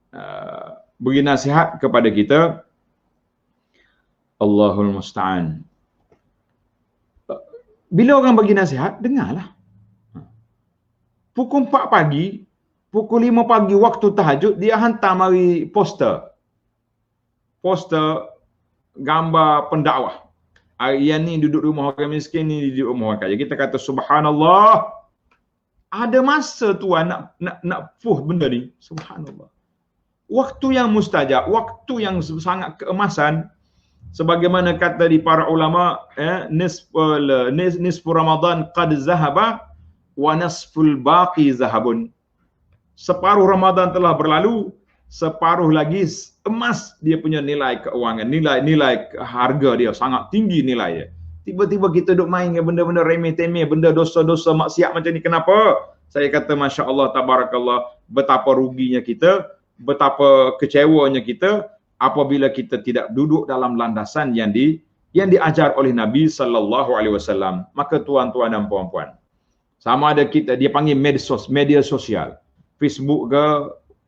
beri nasihat kepada kita. Allahul musta'an. Bila orang bagi nasihat, dengarlah. Pukul 4 pagi, pukul 5 pagi waktu tahajud, dia hantar mari poster gambar pendakwah. Yang ni duduk rumah orang miskin, ni duduk rumah orang kaya. Kita kata subhanallah. Ada masa Tuhan nak push benda ni. Subhanallah. Waktu yang mustajab, waktu yang sangat keemasan, sebagaimana kata di para ulama, nisfu Ramadan qad zahaba wa nasful baqi zahabun. Separuh Ramadan telah berlalu, separuh lagi emas dia punya nilai keuangan, nilai harga dia sangat tinggi nilai dia. Tiba-tiba kita duk main dengan benda-benda remeh-temeh, benda dosa-dosa maksiat macam ni. Kenapa? Saya kata Masya Allah, Tabarakallah, betapa ruginya kita, betapa kecewanya kita apabila kita tidak duduk dalam landasan yang diajar oleh Nabi sallallahu alaihi wasallam. Maka tuan-tuan dan puan-puan, sama ada kita, dia panggil media sosial, Facebook ke,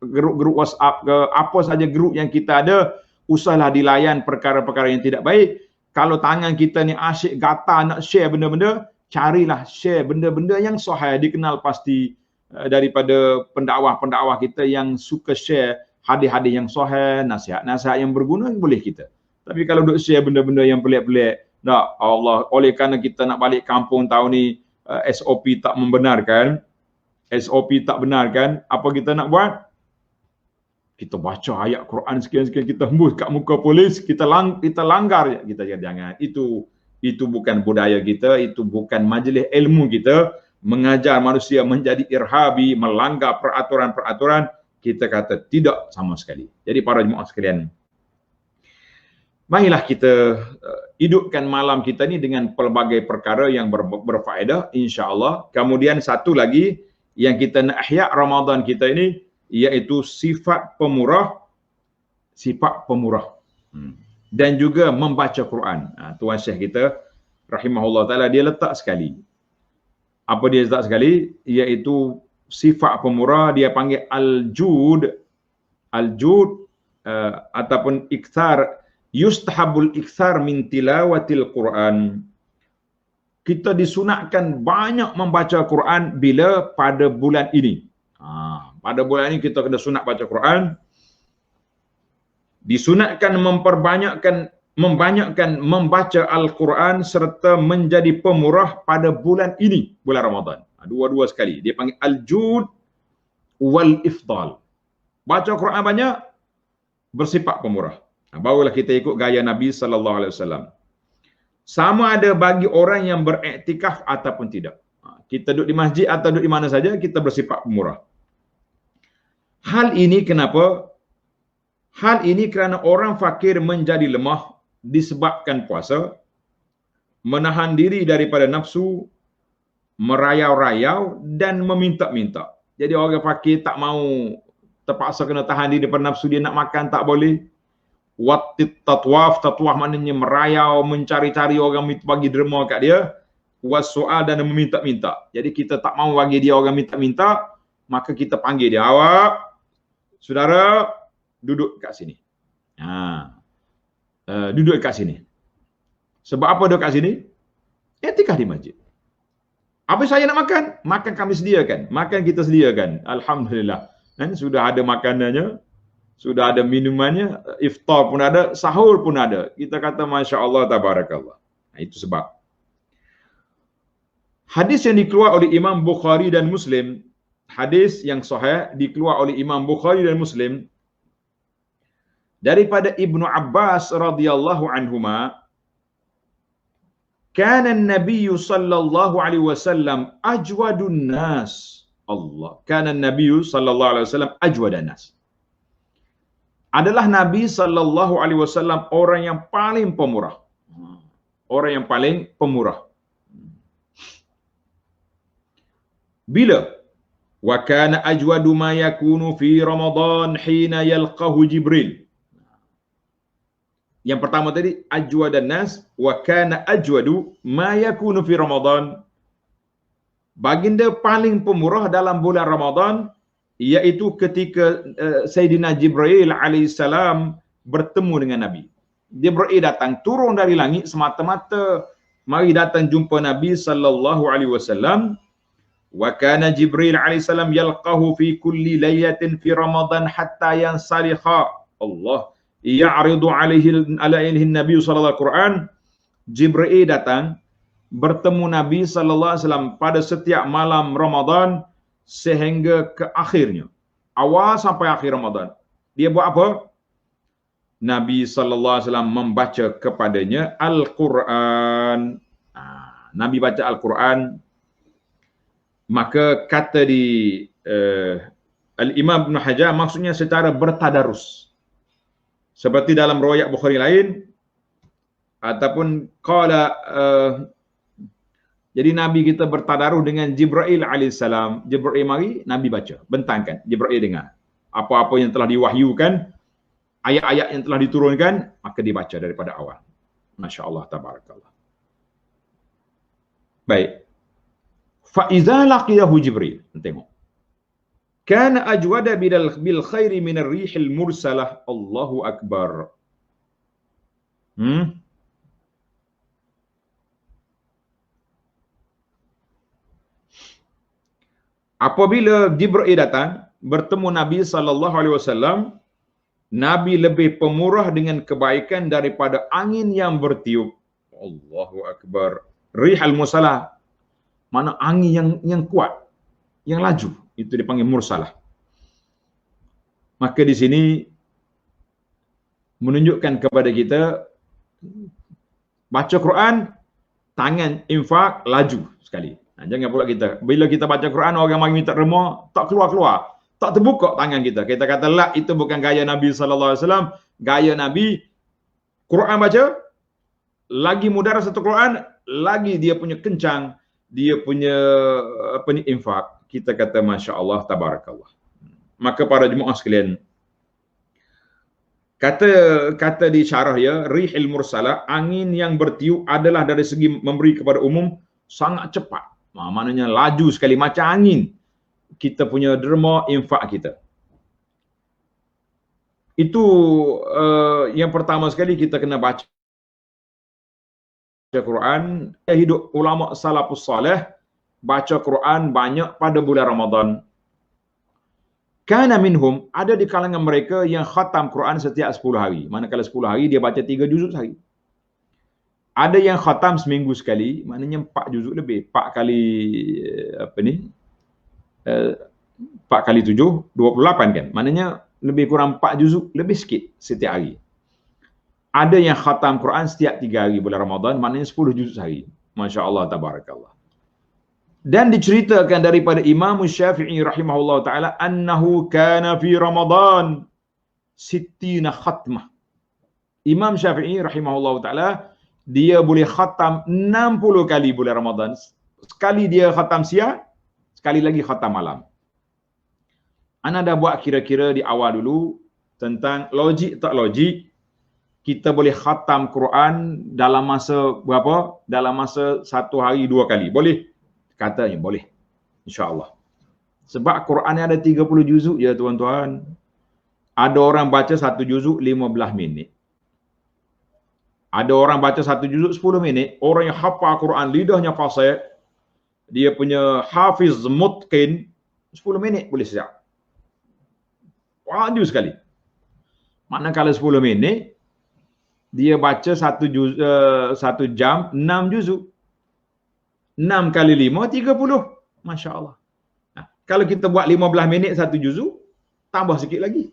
grup WhatsApp ke, apa saja grup yang kita ada, usahlah dilayan perkara-perkara yang tidak baik. Kalau tangan kita ni asyik gatal nak share benda-benda, carilah share benda-benda yang sahih, dikenal pasti daripada pendakwah-pendakwah kita yang suka share hadis-hadis yang sahih, nasihat-nasihat yang berguna, boleh kita. Tapi kalau duk share benda-benda yang pelik-pelik, nak Allah, oleh kerana kita nak balik kampung tahun ni, SOP tak membenarkan, SOP tak benarkan, apa kita nak buat? Kita baca ayat Quran sekian-sekian, kita hembus kat muka polis, kita langgar, kita jangan. Itu bukan budaya kita, itu bukan majlis ilmu kita, mengajar manusia menjadi irhabi, melanggar peraturan-peraturan. Kita kata tidak sama sekali. Jadi para jemaah sekalian, marilah kita hidupkan malam kita ni dengan pelbagai perkara yang berfaedah, insya-Allah. Kemudian satu lagi yang kita nak ihya Ramadan kita ini, iaitu sifat pemurah, dan juga membaca Quran. Tuan Syekh kita rahimahullah taala, dia letak sekali. Apa dia letak sekali? Iaitu sifat pemurah, dia panggil al-jud ataupun ikthar, yustahabul ikthar min tilawatil Quran. Kita disunatkan banyak membaca Quran bila pada bulan ini. Pada bulan ini kita kena sunat baca Quran. Disunatkan membanyakkan membaca Al-Quran serta menjadi pemurah pada bulan ini, bulan Ramadan. Dua-dua sekali. Dia panggil al-jud wal ifdal. Baca Quran banyak, bersifat pemurah. Barulah kita ikut gaya Nabi sallallahu alaihi wasallam. Sama ada bagi orang yang beriktikaf ataupun tidak. Kita duduk di masjid atau duduk di mana saja, kita bersifat pemurah. Hal ini kenapa? Hal ini kerana orang fakir menjadi lemah disebabkan puasa, menahan diri daripada nafsu, merayau-rayau dan meminta-minta. Jadi orang fakir tak mau, terpaksa kena tahan diri daripada nafsu, dia nak makan tak boleh. Watit tatwaf, tatwaf maknanya merayau, mencari-cari orang bagi derma kat dia. Wasu'al dan meminta-minta. Jadi kita tak mau bagi dia orang minta-minta, maka kita panggil dia, awak, saudara, duduk kat sini. Duduk kat sini. Sebab apa duduk kat sini? Etikah di masjid. Apa saya nak makan? Makan kami sediakan. Makan kita sediakan. Alhamdulillah. Dan sudah ada makanannya, sudah ada minumannya, iftar pun ada, sahur pun ada. Kita kata Masya Allah, Tabarakallah. Nah, itu sebab. Hadis yang dikeluar oleh Imam Bukhari dan Muslim, hadis yang sahih dikeluar oleh Imam Bukhari dan Muslim daripada Ibnu Abbas radhiyallahu anhuma, kana an-nabiy sallallahu alaihi wasallam ajwadun nas. Allah, kana an-nabiy sallallahu alaihi wasallam ajwadan nas. Adalah Nabi sallallahu alaihi wasallam orang yang paling pemurah. Orang yang paling pemurah. Bila? Wa kana ajwadu ma yakunu fi Ramadan hina yalqahu Jibril. Yang pertama tadi ajwadan nas, wa kana ajwadu ma yakunu fi Ramadan. Baginda paling pemurah dalam bulan Ramadan iaitu ketika Sayyidina Jibril alaihissalam bertemu dengan Nabi. Jibril datang turun dari langit semata-mata mari datang jumpa Nabi sallallahu alaihi wasallam. Wa kana Jibril alaihissalam yalqahu fi kulli laylatin fi Ramadan hatta yansalikha. Allah ya'ridu alaihi Nabi sallallahu alaihi Quran. Jibril datang bertemu Nabi sallallahu alaihi wasallam pada setiap malam Ramadan sehingga ke akhirnya. Awal sampai akhir Ramadan. Dia buat apa? Nabi sallallahu alaihi wasallam membaca kepadanya Al-Quran. Nabi baca Al-Quran. Maka kata di Al-Imam Ibn Hajar maksudnya secara bertadarus. Seperti dalam riwayat Bukhari lain ataupun qala jadi Nabi kita bertadarus dengan Jibril alaihissalam. Jibril mari, Nabi baca, bentangkan, Jibril dengar. Apa-apa yang telah diwahyukan, ayat-ayat yang telah diturunkan, maka dibaca daripada awal. Masya-Allah, tabarakallah. Baik. Fa iza laqiyahu Jibril, tengok. Kana ajwada bil khairi min ar-rihil mursalah. Allahu akbar. Apabila Jibril datang bertemu Nabi sallallahu alaihi wasallam, Nabi lebih pemurah dengan kebaikan daripada angin yang bertiup. Allahu akbar. Rihal mursalah, mana angin yang kuat, yang laju, itu dipanggil mursalah. Maka di sini menunjukkan kepada kita baca Quran, tangan infak laju sekali. Jangan pula kita, bila kita baca Quran, orang mari minta derma, tak keluar-keluar, tak terbuka tangan kita. Kita kata, lah, itu bukan gaya Nabi sallallahu alaihi wasallam. Gaya Nabi, Quran baca, lagi mudara satu Quran, lagi dia punya kencang, dia punya infak. Kita kata Masya Allah, Tabarakallah. Maka para jemaah sekalian, kata di syarah dia, rihil mursalah, angin yang bertiup adalah dari segi memberi kepada umum sangat cepat. Maknanya laju sekali macam angin. Kita punya derma infak kita. Itu yang pertama sekali kita kena baca Quran. Hidup ulama salafus salih baca Quran banyak pada bulan Ramadan. Kana minhum, ada di kalangan mereka yang khatam Quran setiap 10 hari. Manakala 10 hari dia baca 3 juzuk sehari. Ada yang khatam seminggu sekali, maknanya 4 juzuk lebih. 4 kali 4 kali 7, 28 kan. Maknanya lebih kurang 4 juzuk, lebih sikit setiap hari. Ada yang khatam Quran setiap 3 hari bulan Ramadan, maknanya 10 juzuk sehari. Masya Allah, tabarakallah. Dan diceritakan daripada Imam Syafi'i rahimahullah ta'ala, annahu kana fi Ramadan sittina khatmah. Imam Syafi'i rahimahullah ta'ala, dia boleh khatam 60 kali bulan Ramadan. Sekali dia khatam siang, sekali lagi khatam malam. Ana dah buat kira-kira di awal dulu tentang logik tak logik kita boleh khatam Quran dalam masa berapa? Dalam masa 1 hari 2 kali. Boleh? Katanya boleh. InsyaAllah. Sebab Quran ada 30 juzuk je tuan-tuan. Ada orang baca 1 juzuk 15 minit. Ada orang baca 1 juzuk 10 minit. Orang yang hafal Quran, lidahnya fasih, dia punya hafiz mutqin, 10 minit boleh siap. Wajib sekali. Manakala 10 minit, dia baca 1 jam, 6 juzuk. 6 kali 5, 30. Masya Allah. Nah, kalau kita buat 15 minit 1 juzuk, tambah sikit lagi.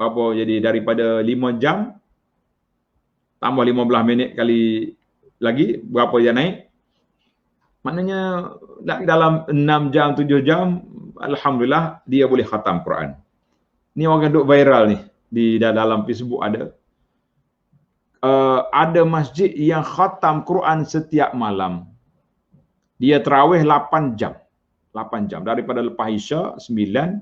Apa jadi daripada 5 jam, tambah 15 minit kali lagi, berapa dia naik? Maknanya dalam 6 jam, 7 jam, Alhamdulillah, dia boleh khatam Quran. Ni orang duk viral ni. Di dalam Facebook ada. Ada masjid yang khatam Quran setiap malam. Dia tarawih 8 jam. 8 jam. Daripada lepas Isya, 9,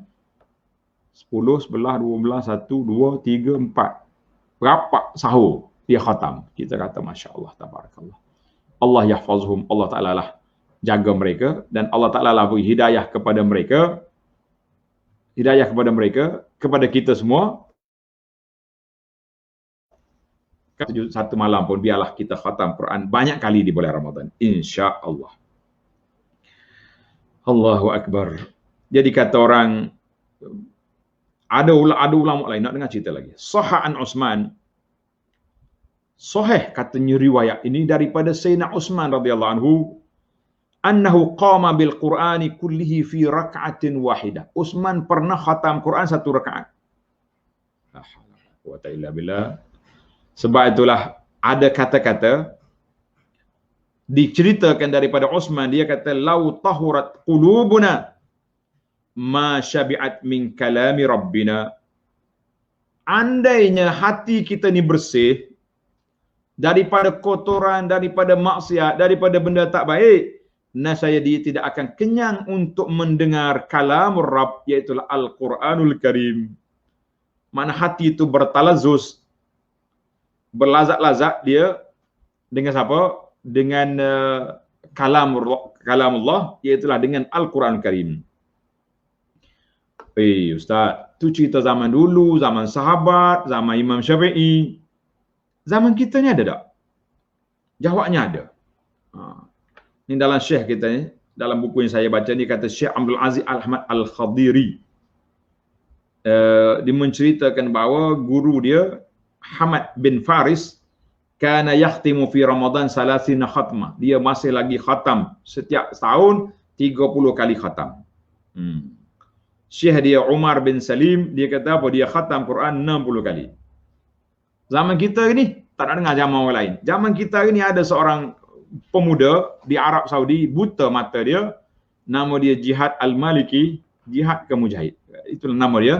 10, 11, 12, 1, 2, 3, 4. Berapa sahur dia khatam. Kita kata Masya Allah, tabarakallah. Allah yahfazhum. Allah Ta'ala lah jaga mereka. Dan Allah Ta'ala lah beri hidayah kepada mereka. Hidayah kepada mereka. Kepada kita semua. Satu malam pun biarlah kita khatam Quran banyak kali di bulan Ramadan. Insya Allah. Allahu Akbar. Jadi kata orang, ada ulama lain nak dengar cerita lagi. Sahih an Utsman. Sahih katanya riwayat ini daripada Sayyidina Utsman radhiyallahu anhu, annahu qama bil Qur'ani kullihi fi rak'atin wahidah. Utsman pernah khatam Quran 1 rakaat. La haula wala quwwata illa billah. Sebab itulah ada kata-kata diceritakan daripada Utsman, dia kata lau tahurat qulubuna ma syabi'at min kalami rabbina. Andainya hati kita ni bersih daripada kotoran, daripada maksiat, daripada benda tak baik, nasaya dia tidak akan kenyang untuk mendengar kalamur Rabb, iaitu Al-Quranul Karim. Mana hati itu bertalazus, berlazat-lazat dia dengan siapa? Dengan kalamullah, iaitulah dengan Al-Quran Karim. Ustaz, tu cerita zaman dulu, zaman sahabat, zaman Imam Syafi'i. Zaman kita ni ada tak? Jawabnya ada. Ini dalam syekh kita ni, dalam buku yang saya baca ni, kata Syekh Abdul Aziz Ahmad Al-Khadiri. Dia menceritakan bahawa guru dia, Hamad bin Faris, kana yakhtimu fi Ramadan 30 khatmah. Dia masih lagi khatam setiap tahun 30 kali khatam. Syekh dia Umar bin Salim, dia kata apa? Dia khatam Quran 60 kali. Zaman kita ini tak nak dengar zaman orang lain. Zaman kita ini ada seorang pemuda di Arab Saudi, buta mata dia, nama dia Jihad Al-Maliki, Jihad ke Mujahid. Itulah nama dia.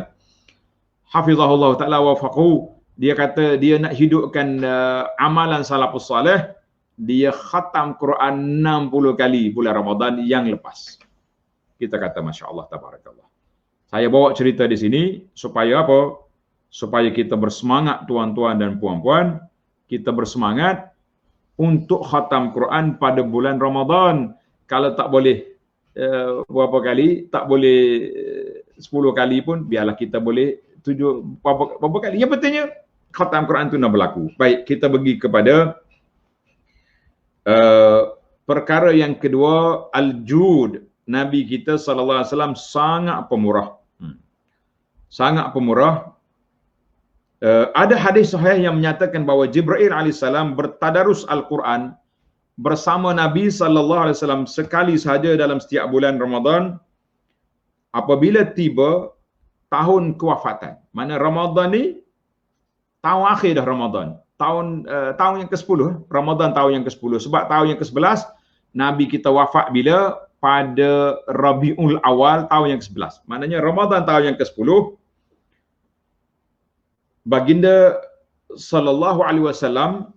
Hafizahullah ta'ala wa faqhu. Dia kata dia nak hidupkan amalan salafus salih, dia khatam Quran 60 kali bulan Ramadan yang lepas. Kita kata Masya Allah, tabarakallah. Saya bawa cerita di sini supaya apa? Supaya kita bersemangat tuan-tuan dan puan-puan, kita bersemangat untuk khatam Quran pada bulan Ramadan. Kalau tak boleh berapa kali, tak boleh 10 kali pun, biarlah kita boleh 7 berapa kali. Yang pentingnya khatam Quran itu nak berlaku. Baik, kita pergi kepada perkara yang kedua, al-jud. Nabi kita sallallahu alaihi wasallam sangat pemurah. Sangat pemurah. Ada hadis sahih yang menyatakan bahawa Jibril alaihissalam bertadarus Al-Quran bersama Nabi sallallahu alaihi wasallam sekali sahaja dalam setiap bulan Ramadan apabila tiba tahun kewafatan. Mana Ramadan ni tahun akhir dah Ramadan. Tahun yang ke-10, Ramadan tahun yang ke-10. Sebab tahun yang ke-11 Nabi kita wafat bila? pada Rabiul Awal tahun yang ke-11. Maknanya Ramadan tahun yang ke-10, baginda sallallahu alaihi wasallam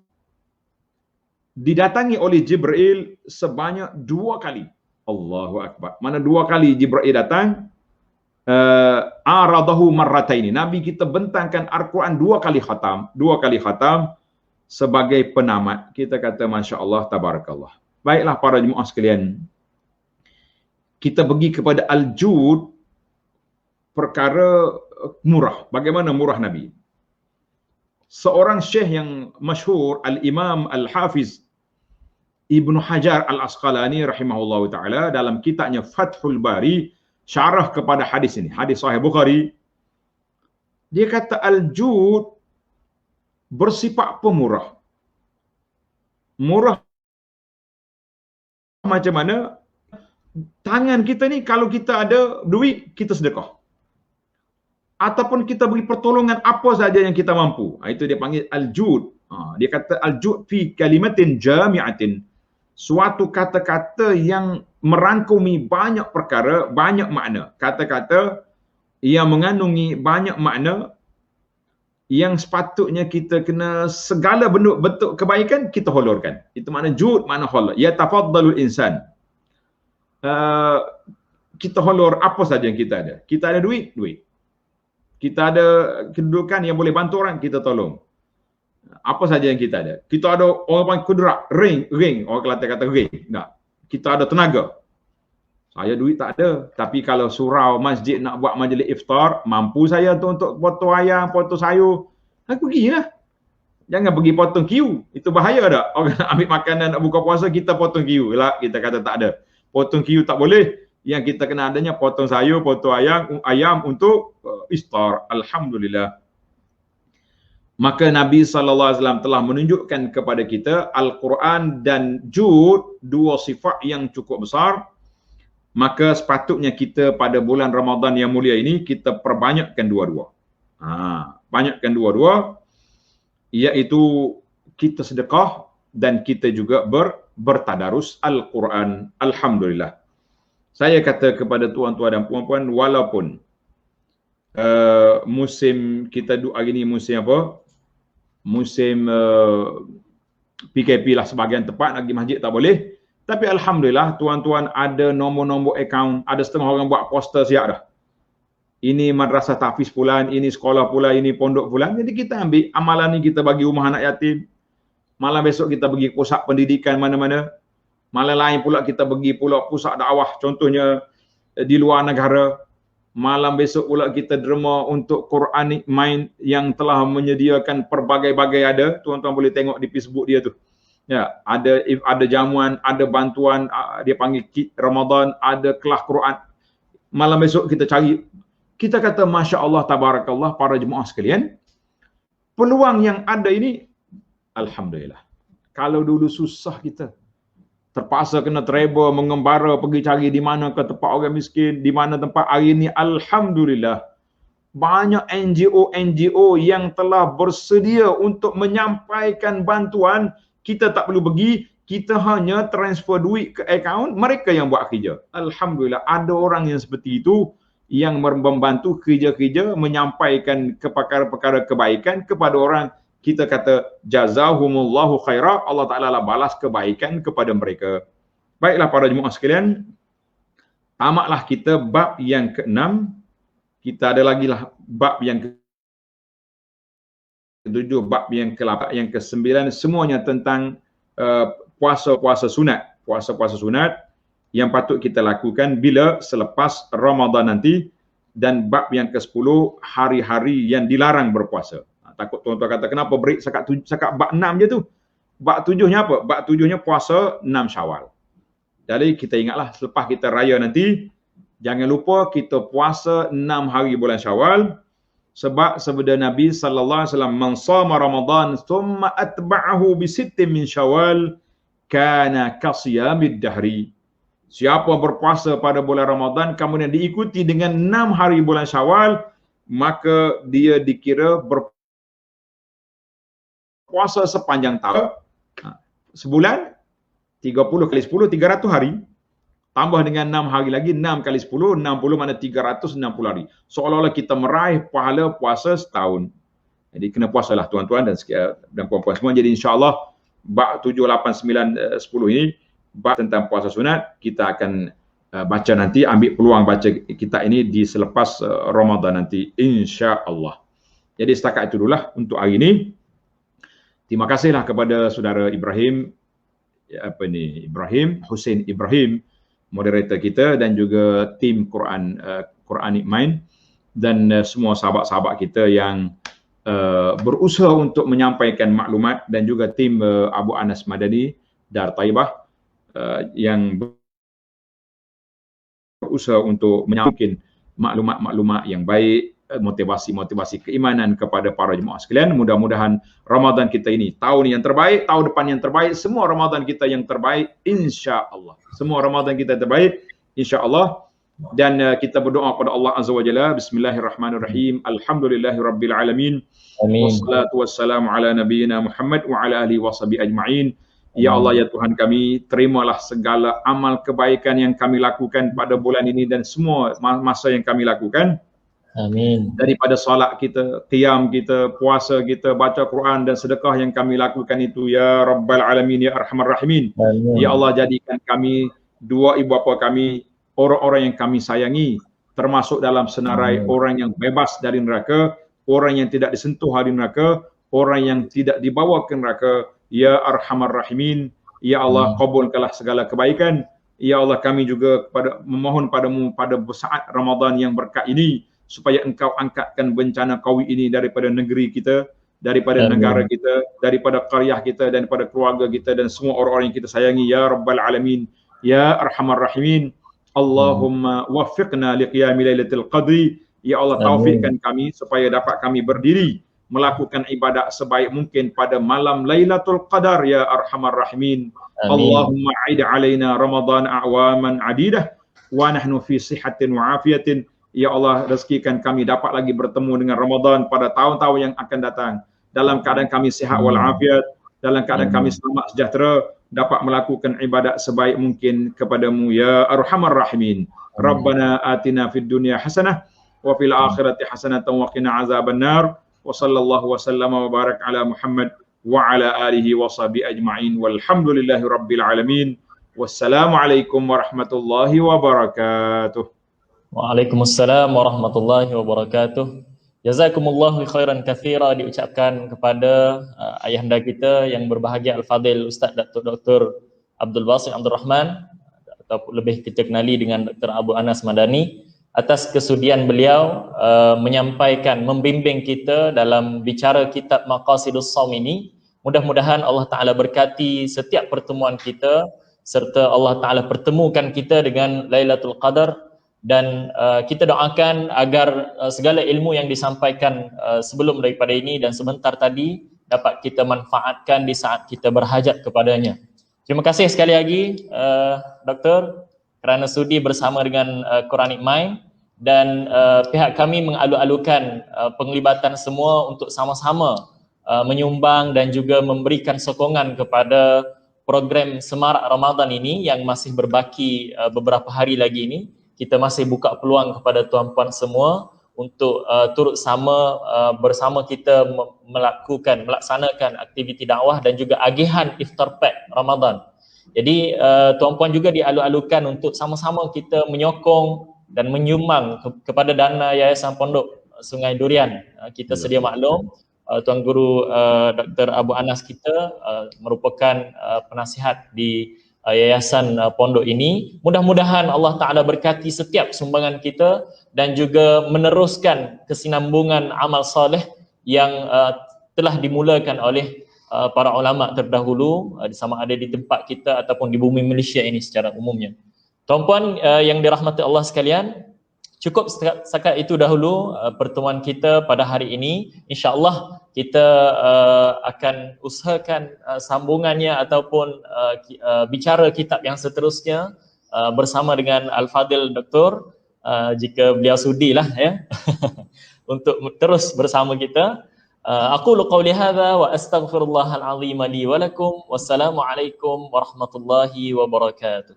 didatangi oleh Jibril sebanyak 2 kali. Allahu Akbar. Mana 2 kali Jibril datang, aradahu marrataini. Nabi kita bentangkan Al-Quran 2 kali khatam. 2 kali khatam sebagai penamat. Kita kata Masya Allah, Tabarakallah. Baiklah para jemaah sekalian. Kita pergi kepada Al-Jud, perkara murah. Bagaimana murah Nabi? Seorang syekh yang masyhur, Al-Imam Al-Hafiz Ibnu Hajar Al-Asqalani rahimahullah ta'ala, dalam kitabnya Fathul Bari, syarah kepada hadis ini, hadis Sahih Bukhari, dia kata Al-Jud bersifat pemurah. Murah macam mana? Tangan kita ni, kalau kita ada duit, kita sedekah. Ataupun kita beri pertolongan apa saja yang kita mampu. Itu dia panggil Al-Jud. Dia kata Al-Jud fi kalimatin jami'atin. Suatu kata-kata yang merangkumi banyak perkara, banyak makna. Kata-kata yang mengandungi banyak makna, yang sepatutnya kita kena segala bentuk kebaikan, kita hulurkan. Itu makna jud, makna hulur. Ya tafaddalul insan. Kita hulur apa saja yang kita ada. Kita ada duit, duit. Kita ada kedudukan yang boleh bantu orang, kita tolong. Apa saja yang kita ada. Kita ada orang panggil kudrat, ring. Orang Kelantan kata ring. Tak. Kita ada tenaga. Saya duit tak ada. Tapi kalau surau masjid nak buat majlis iftar, mampu saya untuk potong ayam, potong sayur, aku pergilah. Jangan pergi potong kiu. Itu bahaya tak? Orang nak ambil makanan nak buka puasa, kita potong kiu. Kita kata tak ada. Potong kiu tak boleh. Yang kita kena adanya potong sayur, potong ayam untuk iftar. Alhamdulillah. Maka Nabi SAW telah menunjukkan kepada kita Al-Quran dan Jud, 2 sifat yang cukup besar. Maka sepatutnya kita pada bulan Ramadan yang mulia ini, kita perbanyakkan dua-dua. Banyakkan dua-dua, iaitu kita sedekah dan kita juga bertadarus Al-Quran. Alhamdulillah. Saya kata kepada tuan-tuan dan puan-puan, walaupun musim kita hari ini musim apa? Musim PKP lah sebahagian tempat, nak pergi masjid tak boleh. Tapi Alhamdulillah, tuan-tuan ada nombor-nombor akaun, ada setengah orang buat poster siap dah. Ini madrasah tahfiz pulan, ini sekolah pula, ini pondok pulan. Jadi kita ambil amalan ni, kita bagi rumah anak yatim. Malam besok kita pergi pusat pendidikan mana-mana. Malam lain pula kita pergi pula pusat dakwah, contohnya di luar negara. Malam besok pula kita derma untuk Quranic Mind yang telah menyediakan pelbagai-bagai ada. Tuan-tuan boleh tengok di Facebook dia tu. Ya, ada jamuan, ada bantuan, dia panggil kit Ramadan, ada kelas Quran. Malam besok kita cari. Kita kata Masya Allah, Tabarakallah, para jemaah sekalian. Peluang yang ada ini, Alhamdulillah. Kalau dulu susah kita, terpaksa kena travel, mengembara, pergi cari di mana ke tempat orang miskin, di mana tempat hari ini, Alhamdulillah. Banyak NGO yang telah bersedia untuk menyampaikan bantuan. Kita tak perlu pergi, kita hanya transfer duit ke akaun, mereka yang buat kerja. Alhamdulillah, ada orang yang seperti itu, yang membantu kerja-kerja, menyampaikan perkara-perkara kebaikan kepada orang. Kita kata jazahumullahu khairah, Allah Ta'ala lah balas kebaikan kepada mereka. Baiklah para jemaah sekalian, tamatlah kita bab yang ke-6. Kita ada lagi lah bab yang ke-7, bab yang ke-8, yang ke-9, semuanya tentang puasa-puasa sunat. Puasa-puasa sunat yang patut kita lakukan bila selepas Ramadan nanti, dan bab yang ke-10, hari-hari yang dilarang berpuasa. Takut tuan-tuan kata, kenapa break sekat bab 6 je tu? Bab 7-nya apa? Bab 7-nya puasa 6 Syawal. Jadi kita ingatlah, selepas kita raya nanti, jangan lupa kita puasa 6 hari bulan Syawal. Sebab sabda Nabi sallallahu alaihi wasallam, man shama Ramadan thumma atba'ahu bi sittin min Syawal kana kasiyamid dahri. Siapa berpuasa pada bulan Ramadan kemudian diikuti dengan 6 hari bulan Syawal, maka dia dikira puasa sepanjang tahun. Sebulan 30 kali 10, 300 hari. tambah dengan 6 hari lagi, 6 kali 10, 60 mana 360 hari. Seolah-olah kita meraih pahala puasa setahun. Jadi kena puasalah tuan-tuan dan puan-puan semua. Jadi insya-Allah bab 7, 8, 9, 10 ini bab tentang puasa sunat kita akan baca nanti, ambil peluang baca kita ini di selepas Ramadan nanti insya-Allah. Jadi setakat itu dululah untuk hari ini. Terima kasihlah kepada saudara Ibrahim Ibrahim Hussein Ibrahim, moderator kita, dan juga tim Quranic Mind, dan semua sahabat-sahabat kita yang berusaha untuk menyampaikan maklumat, dan juga tim Abu Anas Madani Dar Taibah yang berusaha untuk menyampaikan maklumat-maklumat yang baik, motivasi-motivasi keimanan kepada para jemaah sekalian. Mudah-mudahan Ramadan kita ini tahun yang terbaik, tahun depan yang terbaik, semua Ramadan kita yang terbaik insya-Allah. Semua Ramadan kita terbaik insya-Allah. Dan kita berdoa kepada Allah Azza wa Jalla. Bismillahirrahmanirrahim. Alhamdulillahirabbil alamin. Wassalatu wassalamu ala nabiyyina Muhammad wa ala alihi washabihi ajma'in. Ya Allah, ya Tuhan kami, terimalah segala amal kebaikan yang kami lakukan pada bulan ini dan semua masa yang kami lakukan. Amin. Daripada solat kita, qiyam kita, puasa kita, baca Quran dan sedekah yang kami lakukan itu, ya Rabbal Alamin, ya Arhamar Rahimin. Amin. Ya Allah, jadikan kami, dua ibu bapa kami, orang-orang yang kami sayangi, termasuk dalam senarai orang yang bebas dari neraka, orang yang tidak disentuh dari neraka, orang yang tidak dibawa ke neraka, ya Arhamar Rahimin. Ya Allah, kabulkanlah segala kebaikan. Ya Allah, kami juga memohon padamu pada saat Ramadan yang berkat ini, supaya engkau angkatkan bencana COVID ini daripada negeri kita, daripada negara kita, daripada qaryah kita, daripada keluarga kita dan semua orang-orang yang kita sayangi, ya Rabbal Alamin, ya Arhamar Rahimin. Allahumma waffiqna liqiyami lailatul qadri. Ya Allah, taufikkan kami supaya dapat kami berdiri melakukan ibadat sebaik mungkin pada malam Lailatul Qadar, ya Arhamar Rahimin. Allahumma a'id alaina Ramadan a'waman adidah wa nahnu fi sihatin wa afiyatin. Ya Allah, rezekikan kami dapat lagi bertemu dengan Ramadan pada tahun-tahun yang akan datang dalam keadaan kami sihat wal afiat, dalam keadaan kami selamat sejahtera, dapat melakukan ibadat sebaik mungkin kepadamu, ya Arhamar Rahimin. Rabbana atina fid dunya hasanah wa fil akhirati hasanatan wa qina azabannar. Wa sallallahu wa sallama wa barak ala Muhammad wa ala alihi wa sahbihi ajma'in. Walhamdulillahi rabbil alamin. Wassalamualaikum warahmatullahi wabarakatuh. Waalaikumsalam warahmatullahi wabarakatuh. Jazakumullahu khairan katsira diucapkan kepada ayahanda kita yang berbahagia Al-Fadil Ustaz Dr. Abdul Basit Abdul Rahman, atau lebih kita kenali dengan Dr. Abu Anas Madani, atas kesudian beliau menyampaikan, membimbing kita dalam bicara kitab Maqasidus Shaum ini. Mudah-mudahan Allah Ta'ala berkati setiap pertemuan kita, serta Allah Ta'ala pertemukan kita dengan Lailatul Qadar. Dan kita doakan agar segala ilmu yang disampaikan sebelum daripada ini dan sebentar tadi dapat kita manfaatkan di saat kita berhajat kepadanya. Terima kasih sekali lagi Doktor kerana sudi bersama dengan Quranic Mind, dan pihak kami mengalu-alukan penglibatan semua untuk sama-sama menyumbang dan juga memberikan sokongan kepada program Semarak Ramadan ini yang masih berbaki beberapa hari lagi ini. Kita masih buka peluang kepada tuan-puan semua untuk turut sama bersama kita melaksanakan aktiviti dakwah dan juga agihan iftar pack Ramadan. Jadi tuan-puan juga dialu-alukan untuk sama-sama kita menyokong dan menyumbang kepada dana Yayasan Pondok Sungai Durian. Kita sedia maklum Tuan Guru Dr. Abu Anas kita merupakan penasihat di Yayasan Pondok ini. Mudah-mudahan Allah Ta'ala berkati setiap sumbangan kita dan juga meneruskan kesinambungan amal soleh yang telah dimulakan oleh para ulama terdahulu, sama ada di tempat kita ataupun di bumi Malaysia ini secara umumnya. Tuan-puan yang dirahmati Allah sekalian, cukup setakat itu dahulu pertemuan kita pada hari ini. InsyaAllah kita akan usahakan sambungannya ataupun bicara kitab yang seterusnya bersama dengan Al-Fadil Doktor, jika beliau sudilah ya untuk terus bersama kita. Aqulu qawli hadza wa astaghfirullahal azim li wa lakum. Wassalamualaikum warahmatullahi wabarakatuh.